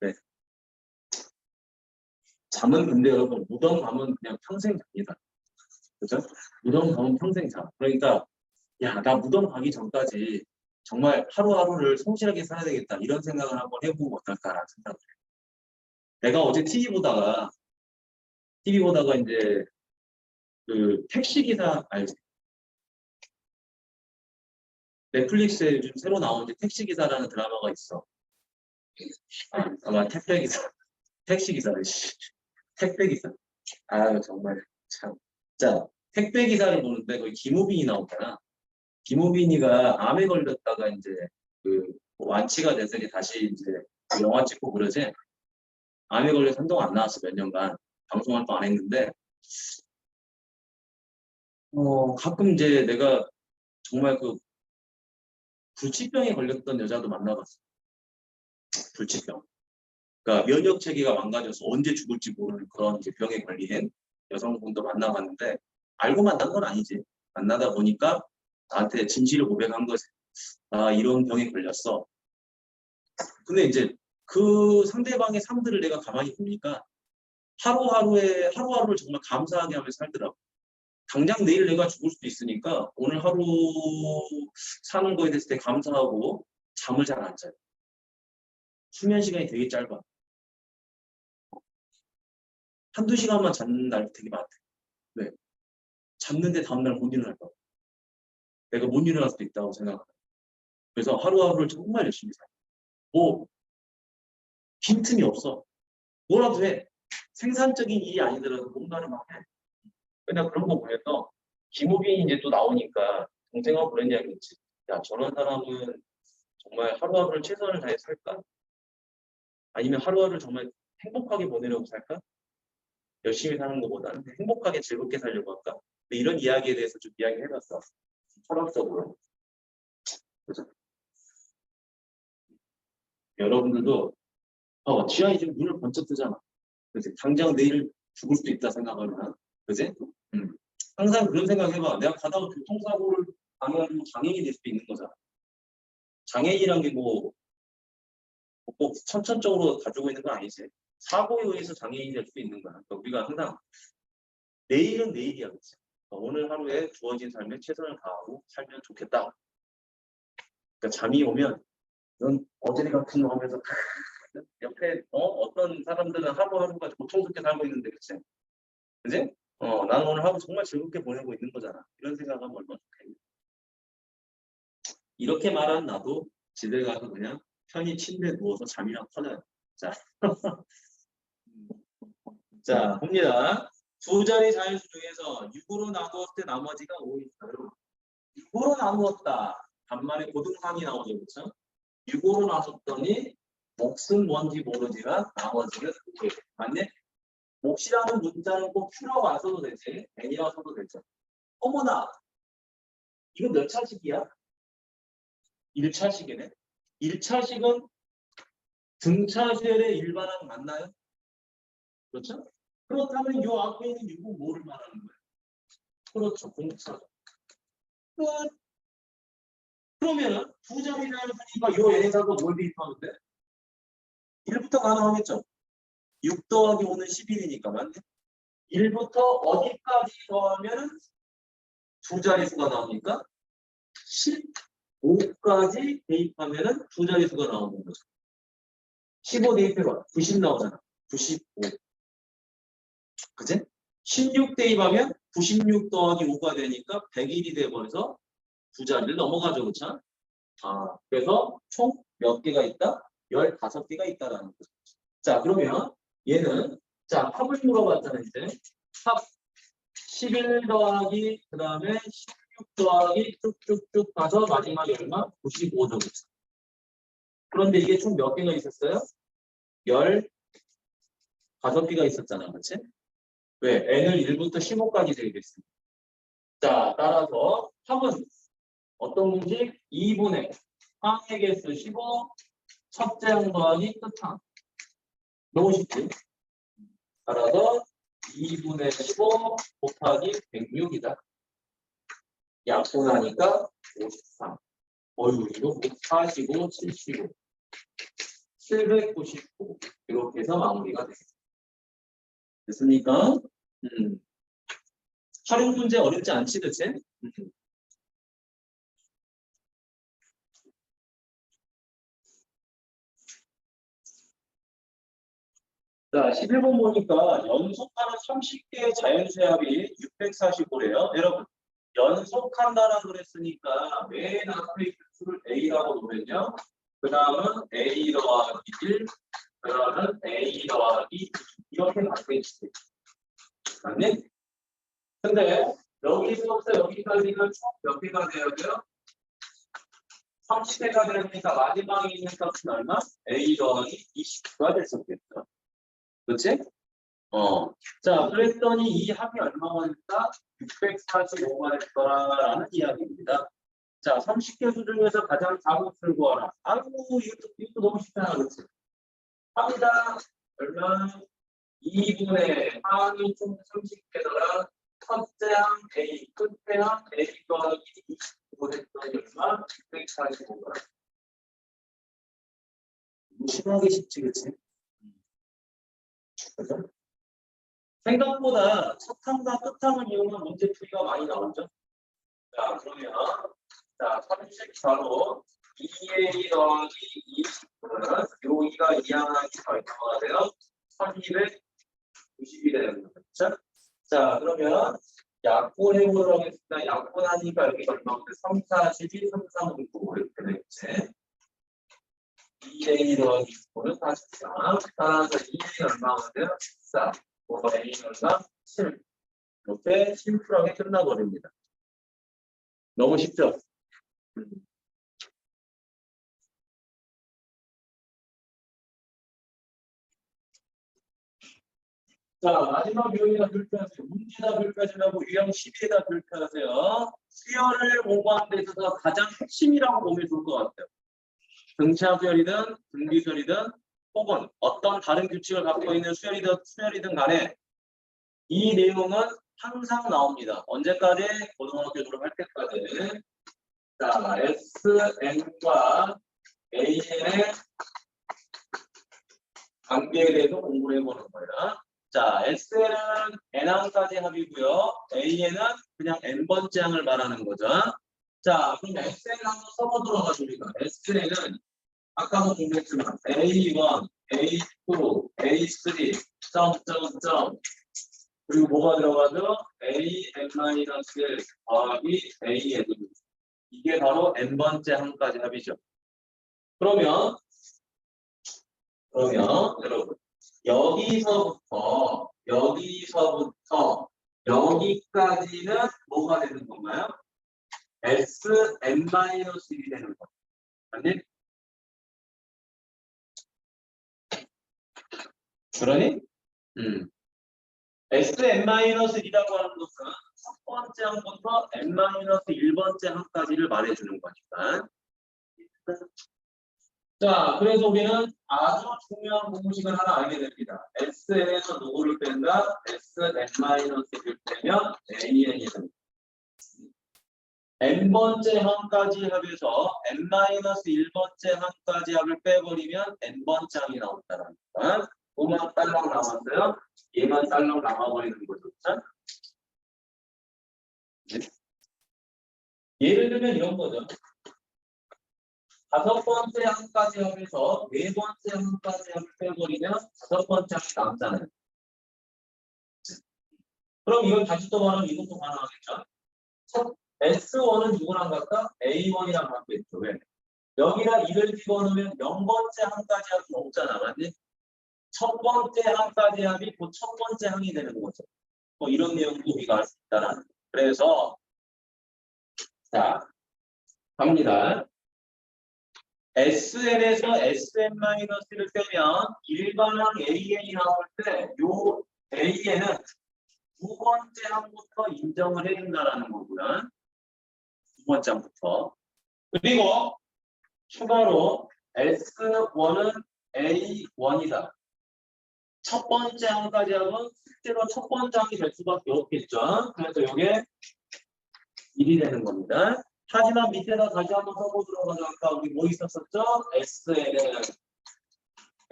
네. 잠은 근데 여러분 무덤 가면 그냥 평생 잡니다. 그죠? 무덤 가면 평생 자. 그러니까 야, 나 무덤 가기 전까지 정말 하루하루를 성실하게 살아야 되겠다 이런 생각을 한번 해보면 어떨까라는 생각을 해요. 내가 어제 TV 보다가 이제 그 택시 기사 알지? 넷플릭스에 요즘 새로 나온 이제 택시 기사라는 드라마가 있어. 아마 택배 기사, 택시 기사를 택배 기사. 아유 정말 참. 자, 택배 기사를 보는데 거기 김우빈이 나오잖아. 김우빈이가 암에 걸렸다가 이제 그 완치가 돼서 이제 다시 이제 영화 찍고 그러지. 암에 걸려서 한동안 안 나왔어 몇 년간 방송 활동 안 했는데 가끔 이제 내가 정말 그 불치병에 걸렸던 여자도 만나봤어. 불치병. 그러니까 면역 체계가 망가져서 언제 죽을지 모르는 그런 이제 병에 걸린 여성분도 만나봤는데 알고 만난 건 아니지. 만나다 보니까 나한테 진실을 고백한 거지. 아 이런 병에 걸렸어. 근데 이제 그 상대방의 삶들을 내가 가만히 보니까 하루하루를 정말 감사하게 하면서 살더라고. 당장 내일 내가 죽을 수도 있으니까 오늘 하루 사는 거에 대해서 되게 감사하고 잠을 잘 안 자요. 수면 시간이 되게 짧아. 한두 시간만 자는 날 되게 많대. 왜? 잤는데 다음날 못 일어날 거야. 내가 못 일어날 수도 있다고 생각해. 그래서 하루하루를 정말 열심히 살아. 뭐 빈틈이 없어. 뭐라도 해. 생산적인 일이 아니더라도 뭔가를 막 해. 그냥 그런 거 보면서 김우빈이 이제 또 나오니까 동생하고 그런 이야기 했지. 야, 저런 사람은 정말 하루하루를 최선을 다해 살까? 아니면 하루하루를 정말 행복하게 보내려고 살까? 열심히 사는 것보다는 행복하게 즐겁게 살려고 할까? 이런 이야기에 대해서 좀 이야기해봤어. 철학적으로. 그죠? 여러분들도 지안이 지금 눈을 번쩍 뜨잖아. 그치? 당장 내일 죽을 수도 있다 생각하면, 그지? 항상 그런 생각 해봐. 내가 가다가 교통사고를 당해가지고 장애인이 될 수도 있는 거잖아. 장애인이란 게 뭐, 꼭 선천적으로 가지고 있는 건 아니지. 사고에 의해서 장애인이 될 수도 있는 거야. 그러니까 우리가 항상 내일은 내일이야. 그치? 오늘 하루에 주어진 삶에 최선을 다하고 살면 좋겠다. 그러니까 잠이 오면 넌 어제 같은 거 하면서 옆에 어떤 사람들은 하루하루가 고통스럽게 살고 있는데 그치? 그지? 나는 오늘 하루 정말 즐겁게 보내고 있는 거잖아. 이런 생각하면 얼마나 좋겠냐. 이렇게 말한 나도 집에 가서 그냥 편히 침대에 누워서 잠이랑 터져요. 자, 자, 봅니다. 두 자리 자연수 중에서 6으로 나누었을 때 나머지가 5있어요. 6으로 나누었다. 간만에 고등상이 나오죠. 그렇죠? 6으로 나눴더니 몫은 뭔지 모르지만 나머지는 5예요. 맞네? 몫이라는 문자는 꼭 Q라고 안 써도 되지. N이라고 써도 되죠. 어머나! 이거 몇 차식이야? 1차식이네. 1차식은 등차시엘의 일반항 맞나요? 그렇죠? 그렇다면 이 앞에 있는 6은 뭐를 말하는 거예요? 그렇죠. 공차죠. 끝. 그러면 두 자리를 쓰니까 이 N에다가 뭘 대입하면 돼? 1부터 가능하겠죠? 6 더하기 5는 11이니까 맞네. 1부터 어디까지 더하면 두 자릿수가 나옵니까? 15까지 대입하면 두 자릿수가 나오는 거죠. 15 대입해봐. 90 나오잖아. 95. 그치? 16 대입하면 96 더하기 5가 되니까 101이 돼버려서 두 자리를 넘어가죠. 그쵸? 그래서 총 몇 개가 있다? 15개가 있다라는 거죠. 자, 그러면 얘는 자, 합을 물어봤잖아, 이제. 합 11 더하기 그 다음에 16 더하기 쭉쭉쭉 가서 마지막에 얼마? 95 정도. 그런데 이게 총 몇 개가 있었어요? 15개가 있었잖아, 그렇지? 왜? n을 1부터 15까지 대입했습니다. 자, 따라서 합은 어떤 공식? 2분의 항의 개수 15, 첫째 항 더하기 끝항. 너무 쉽지? 따라서 2분의 15 곱하기 106이다. 약분하니까 53. 어휴, 이거 45, 75, 799. 이렇게 해서 마무리가 되겠습니다. 됐습니까? 활용 문제 어렵지 않지, 그치? 자, 11번 보니까 연속하는 30개의 자연수압이 645래요. 여러분, 연속한다라고 그랬으니까 맨 앞에 있는 수를 A라고 놓으면요. 그 다음은 A 더하기 1, 그 다음은 A 더하기 2 이렇게 바뀌겠지. 맞니? 근데 여기서부터 여기까지가 총 몇 개가 돼야 돼요? 30개가 되니까 마지막에 있는 값은 얼마? A 더하기 29가 됐었겠죠. 그렇지? 자, 그랬더니 이 합이 얼마가 됐다? 645가 됐더라라는 이야기입니다. 자, 30개 수 중에서 가장 작은 수를 구하라. 아이고, 이것도 너무 쉽잖아, 그렇지? 합이다. 얼마? 2분의 항이 총 30개더라. 첫째 항 A, 끝째 항 A 더하기 29 됐더니 얼마? 645가. 심하게 쉽지, 그치? 그죠? 생각보다 첫 항과 끝 항을 이용한 문제 풀이가 많이 나오죠. 자, 그러면 자, 34로 2a 더하기 20은 요 2가 2항하기 얼마가 돼요? 1290이 되는 거죠. 자, 그러면 약분해 보도록 하겠습니다. 약분하니까 여기 얼마가 돼? 3, 4, 12, 3, 3, 5, 9 이렇게 되겠지. 2a 더하기 20은 44. 따라서 2a 얼마가 돼요? 14. A는 얼마? 7. 이렇게 심플하게 끝나버립니다. 너무 쉽죠? 자, 마지막 유형이다 별표하세요. 문제다 별표하시라고 유형 12에다 별표하세요. 수열을 공부하는 데 있어서 가장 핵심이라고 보면 좋을 것 같아요. 등차 수열이든 등비 수열이든 혹은 어떤 다른 규칙을 갖고 있는 수열이든 간에 이 내용은 항상 나옵니다. 언제까지? 고등학교 졸업할 때까지. 자, SN과 AN의 관계에 대해서 공부를 해보는 거예요. 자, SN은 N항까지 합이고요. AN은 그냥 N번째 항을 말하는 거죠. 자, 그럼 SN 한번 써보도록 하죠. 우리가. SN은 아까도 공부했지만 A1, A2, A3, 점점점 그리고 뭐가 들어가죠? AN-1 더하기 AN. 이게 바로 N번째 항까지 합이죠. 그러면 여러분 여기서부터 여기까지는 뭐가 되는 건가요? Sn-1이 되는 거. 아니? 그러니? Sn-1이라고 하는 것은 첫 번째 항부터 n-1번째 항까지를 말해주는 거니까. 자, 그래서 우리는 아주 중요한 공식을 하나 알게 됩니다. Sn에서 누구를 뺀다? Sn-를 빼면 AN이 됩니다. n번째 항까지 합에서 n-1번째 항까지 합을 빼버리면 n번째 항이 나온다는 거니까. 뭐만 딸랑 남았어요? 얘만 딸랑 남아버리는 거죠. 네? 예를 들면 이런 거죠. 5번째 항까지 합에서 4번째 항까지 합을 빼버리면 5번째 항이 남잖아요. 그럼 이걸 다시 또 말하면 이것도 가능하겠죠. 첫 S1은 누구랑 같다? A1이랑 같겠죠. 왜? 여기다 2를 집어넣으면 0번째 항까지 합이 없잖아. 맞지? 첫 번째 항까지 합이 곧 첫 번째 항이 되는 거죠. 뭐 이런 내용도 우리가 알 수 있다는. 그래서 자 갑니다. SN에서 SN-를 빼면 일반항 AN이 나올 때 요 AN은 두 번째 항부터 인정을 해준다라는 거고요. 두 번째 항부터. 그리고 추가로 S1은 A1이다. 첫 번째 항까지 하면 실제로 첫 번째 항이 될 수밖에 없겠죠. 그래서 이게 1이 되는 겁니다. 하지만 밑에다 다시 한번 써보도록 하죠. 아까 우리 뭐 있었었죠? SN은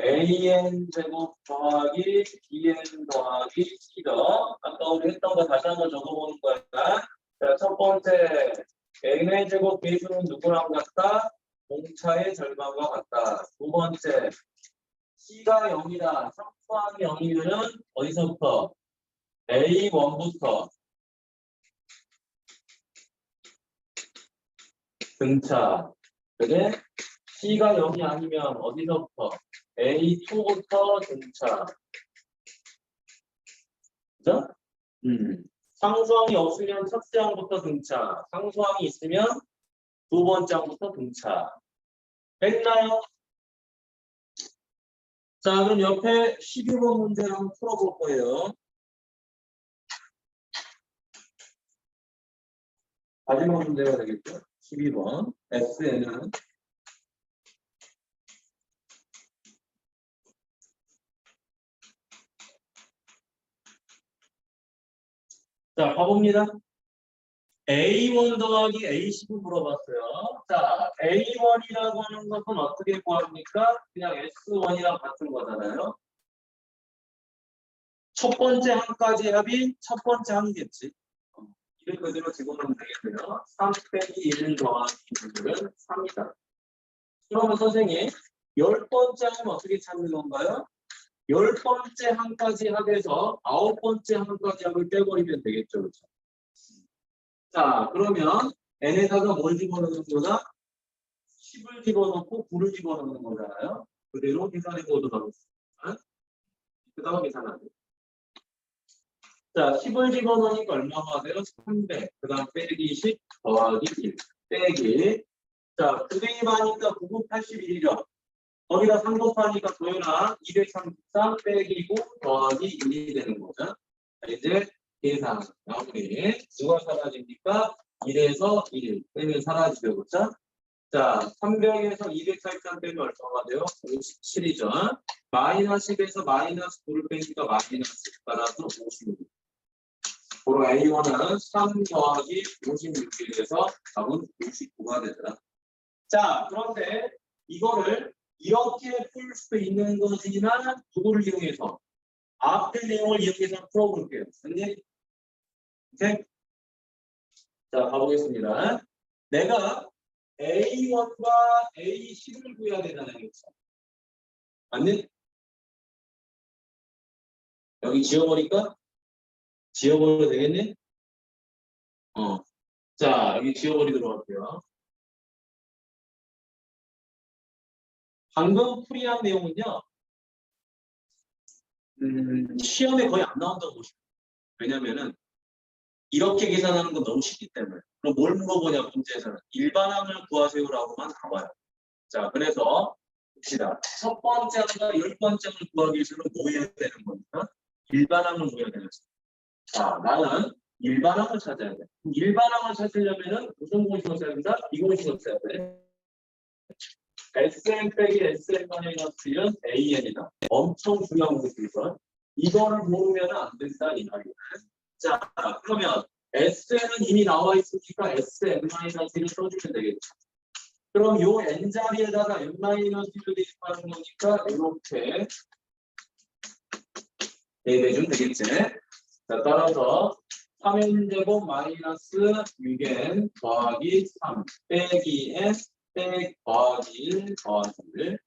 AN 제곱 더하기 BN 더하기 C더. 아까 우리 했던 거 다시 한번 적어보는 거야. 자, 첫 번째 N의 제곱 배수는 누구랑 같다? 공차의 절반과 같다. 두 번째 C가 0이다. 상수항이 0이면 어디서부터? A1부터 등차. 그래? C가 0이 아니면 어디서부터? A2부터 등차. 그죠? 상수항이 없으면 첫째 항부터 등차. 상수항이 있으면 두 번째 항부터 등차. 됐나요? 자, 그럼 옆에 12번 문제를 한번 풀어볼 거예요. 마지막 문제가 되겠죠? 12번. S에는 자, 가봅니다. A1 더하기 A10을 물어봤어요. 자, A1이라고 하는 것은 어떻게 구합니까? 그냥 S1이랑 같은 거잖아요. 첫 번째 항까지 합이 첫 번째 항이겠지. 이를 그대로 집어넣으면 되겠네요. 3 빼기 1 더하기 2는 3이다. 그러면 선생님, 10번째 항은 어떻게 찾는 건가요? 10번째 항까지 합에서 9번째 항까지 합을 빼버리면 되겠죠. 그렇죠? 자, 그러면 n에다가 뭘 집어넣는 거다? 10을 집어넣고 9를 집어넣는 거잖아요. 그대로 계산해 보도록 하겠습니다. 그 다음 계산하죠. 자, 10을 집어넣으니까 얼마가 돼요? 300. 그 다음 빼기 10 더하기 1 빼기. 자, 9대 2 하니까 9, 9, 81이죠. 거기다 3 곱하니까 도연아 233 빼기 9 더하기 1이 되는 거죠. 자, 이제 계산 마무리. 누가 사라집니까? 1에서 1 빼면 사라지죠. 그렇죠? 자, 300에서 243 빼면 얼마가 돼요? 57이죠. 마이너스 10에서 마이너스 9를 빼니까 마이너스 따라서 56. 그럼 A1은 3 더하기 56에서 답은 59가 되더라. 자, 그런데 이거를 이렇게 풀 수 있는 것이지만 누구를 이용해서? 앞에 내용을 이용해서 풀어볼게요. 선생님. 오케이? 자, 가보겠습니다. 내가 A1과 A10을 구해야 되잖아요. 맞니? 여기 지워버릴까? 지워버려도 되겠니? 자, 여기 지워버리도록 할게요. 방금 풀이한 내용은요. 시험에 거의 안 나온다고 보시면 돼요. 왜냐면은 이렇게 계산하는 건 너무 쉽기 때문에. 그럼 뭘 물어보냐 문제에서는 일반항을 구하세요라고만 나와요. 자, 그래서 봅시다. 첫 번째 항과 10번째를 구하기 위해서는 뭐 해야 되는 겁니까? 일반항을 구해야 되는 거죠. 자, 나는 일반항을 찾아야 돼. 일반항을 찾으려면은 무슨 공식을 써야 된다? 이 공식을 써야 돼. Sn 빼기 Sn-1은 AN이다. 엄청 중요한 공식이죠. 이거를 모르면 안 된다 이 말이에요. 자, 그러면 Sn은 이미 나와 있으니까 Sn-1을 써주면 되겠죠. 그럼 요 n 자리에다가 n-1을 대입하는 거니까 이렇게 대입해주면 되겠지. 자, 따라서 3n제곱 마이너스 6n 더하기 3 빼기 n 빼기 더하기 1 더하기 1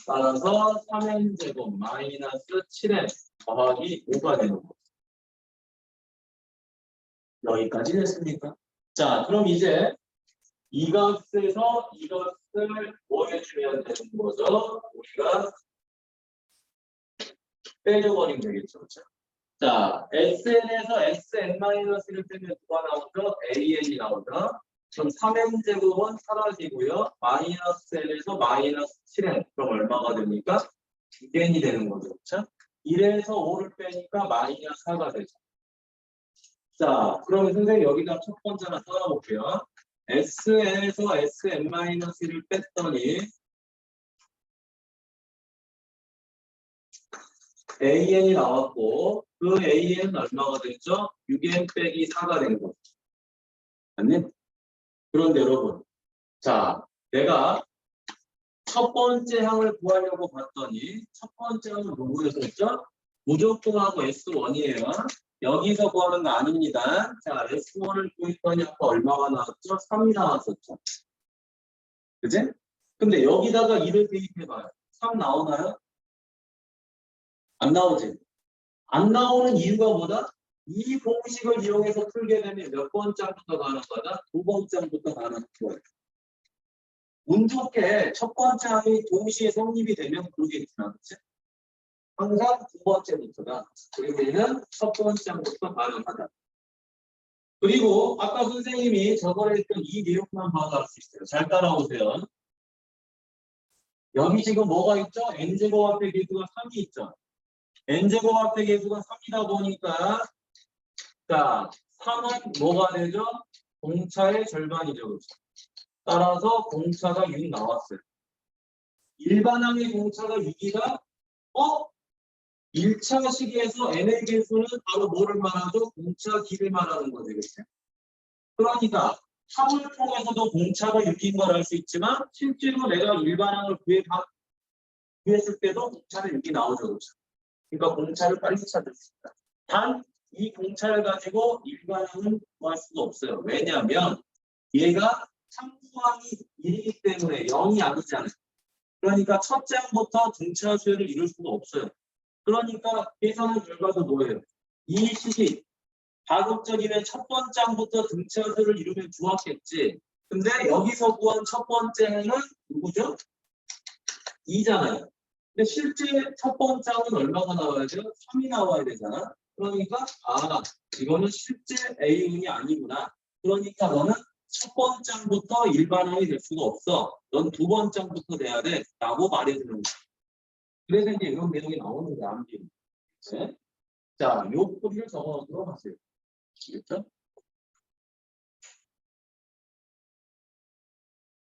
따라서 3n제곱 마이너스 7n 더하기 5가 되는 거죠. 여기까지 됐습니까? 자, 그럼 이제 이것에서 이것을 뭐 해주면 되는 거죠? 우리가 빼줘버리면 되겠죠. 그렇죠? 자, SN에서 SN-를 빼면 누가 나오죠? AN이 나오죠. 그럼 3n제곱은 사라지고요. 마이너스 n에서 마이너스 7n. 그럼 얼마가 됩니까? 2n이 되는 거죠. 그렇죠? 1에서 5를 빼니까 마이너스 4가 되죠. 자, 그러면 선생님 여기다 첫 번째 하나 써볼게요. SN에서 SN-를 뺐더니 AN이 나왔고 그 AN은 얼마가 됐죠? 6N 빼기 4가 된 거죠. 맞니? 그런데 여러분, 자, 내가 첫 번째 항을 구하려고 봤더니 첫 번째 항은 누구였었죠? 무조건하고 S1이에요. 여기서 구하는 거 아닙니다. 자, S1을 구했더니 아까 얼마가 나왔죠? 3이 나왔었죠. 그지? 근데 여기다가 2를 대입해봐요. 3 나오나요? 안 나오지? 안 나오는 이유가 뭐다? 이 공식을 이용해서 풀게 되면 몇 번째부터 가는 거다? 두 번째부터 가는 거예요. 운 좋게 첫 번째 항이 동시에 성립이 되면 그러겠지만, 그치? 항상 두 번째부터가. 그리고 얘는 첫 번째 항부터 가능하다. 그리고 아까 선생님이 저번에 했던 이 내용만 봐도 알 수 있어요. 잘 따라오세요. 여기 지금 뭐가 있죠? n제곱 앞에 계수가 3이 있죠. n제곱 앞에 계수가 3이다 보니까 자, 3은 뭐가 되죠? 공차의 절반이죠. 그렇죠? 따라서 공차가 6 나왔어요. 일반항의 공차가 6이다? 1차 시기에서 n의 개수는 바로 뭐를 말하죠? 공차 길을 말하는 거죠. 그렇죠? 그러니까 합을 통해서도 공차가 6인 걸 알 수 있지만 실제로 내가 일반항을 구했을 때도 공차는 6이 나오죠. 그렇죠? 그러니까 공차를 빨리 찾을 수 있다. 단 이 공차를 가지고 일반항은 구할 수가 없어요. 왜냐하면 얘가 참수항이 1이기 때문에 0이 아니잖아요. 그러니까 첫째 항부터 등차 수열을 이룰 수가 없어요. 그러니까 계산의 결과도 뭐예요? 이 식이 가급적이면 첫 번째 항부터 등차 수열을 이루면 좋았겠지. 근데 여기서 구한 첫 번째 항은 누구죠? 2잖아요. 근데 실제 첫 번째 항은 얼마가 나와야 돼요? 3이 나와야 되잖아. 그러니까 이거는 실제 A운이 아니구나. 그러니까 너는 첫 번째 항부터 일반항이 될 수가 없어. 넌 두 번째 항부터 돼야 돼. 라고 말해주는 거야. 그래서 이제 이런 내용이 나오는 거야. 암기. 자, 요 풀이를 적어놓도록 하세요. 알겠죠?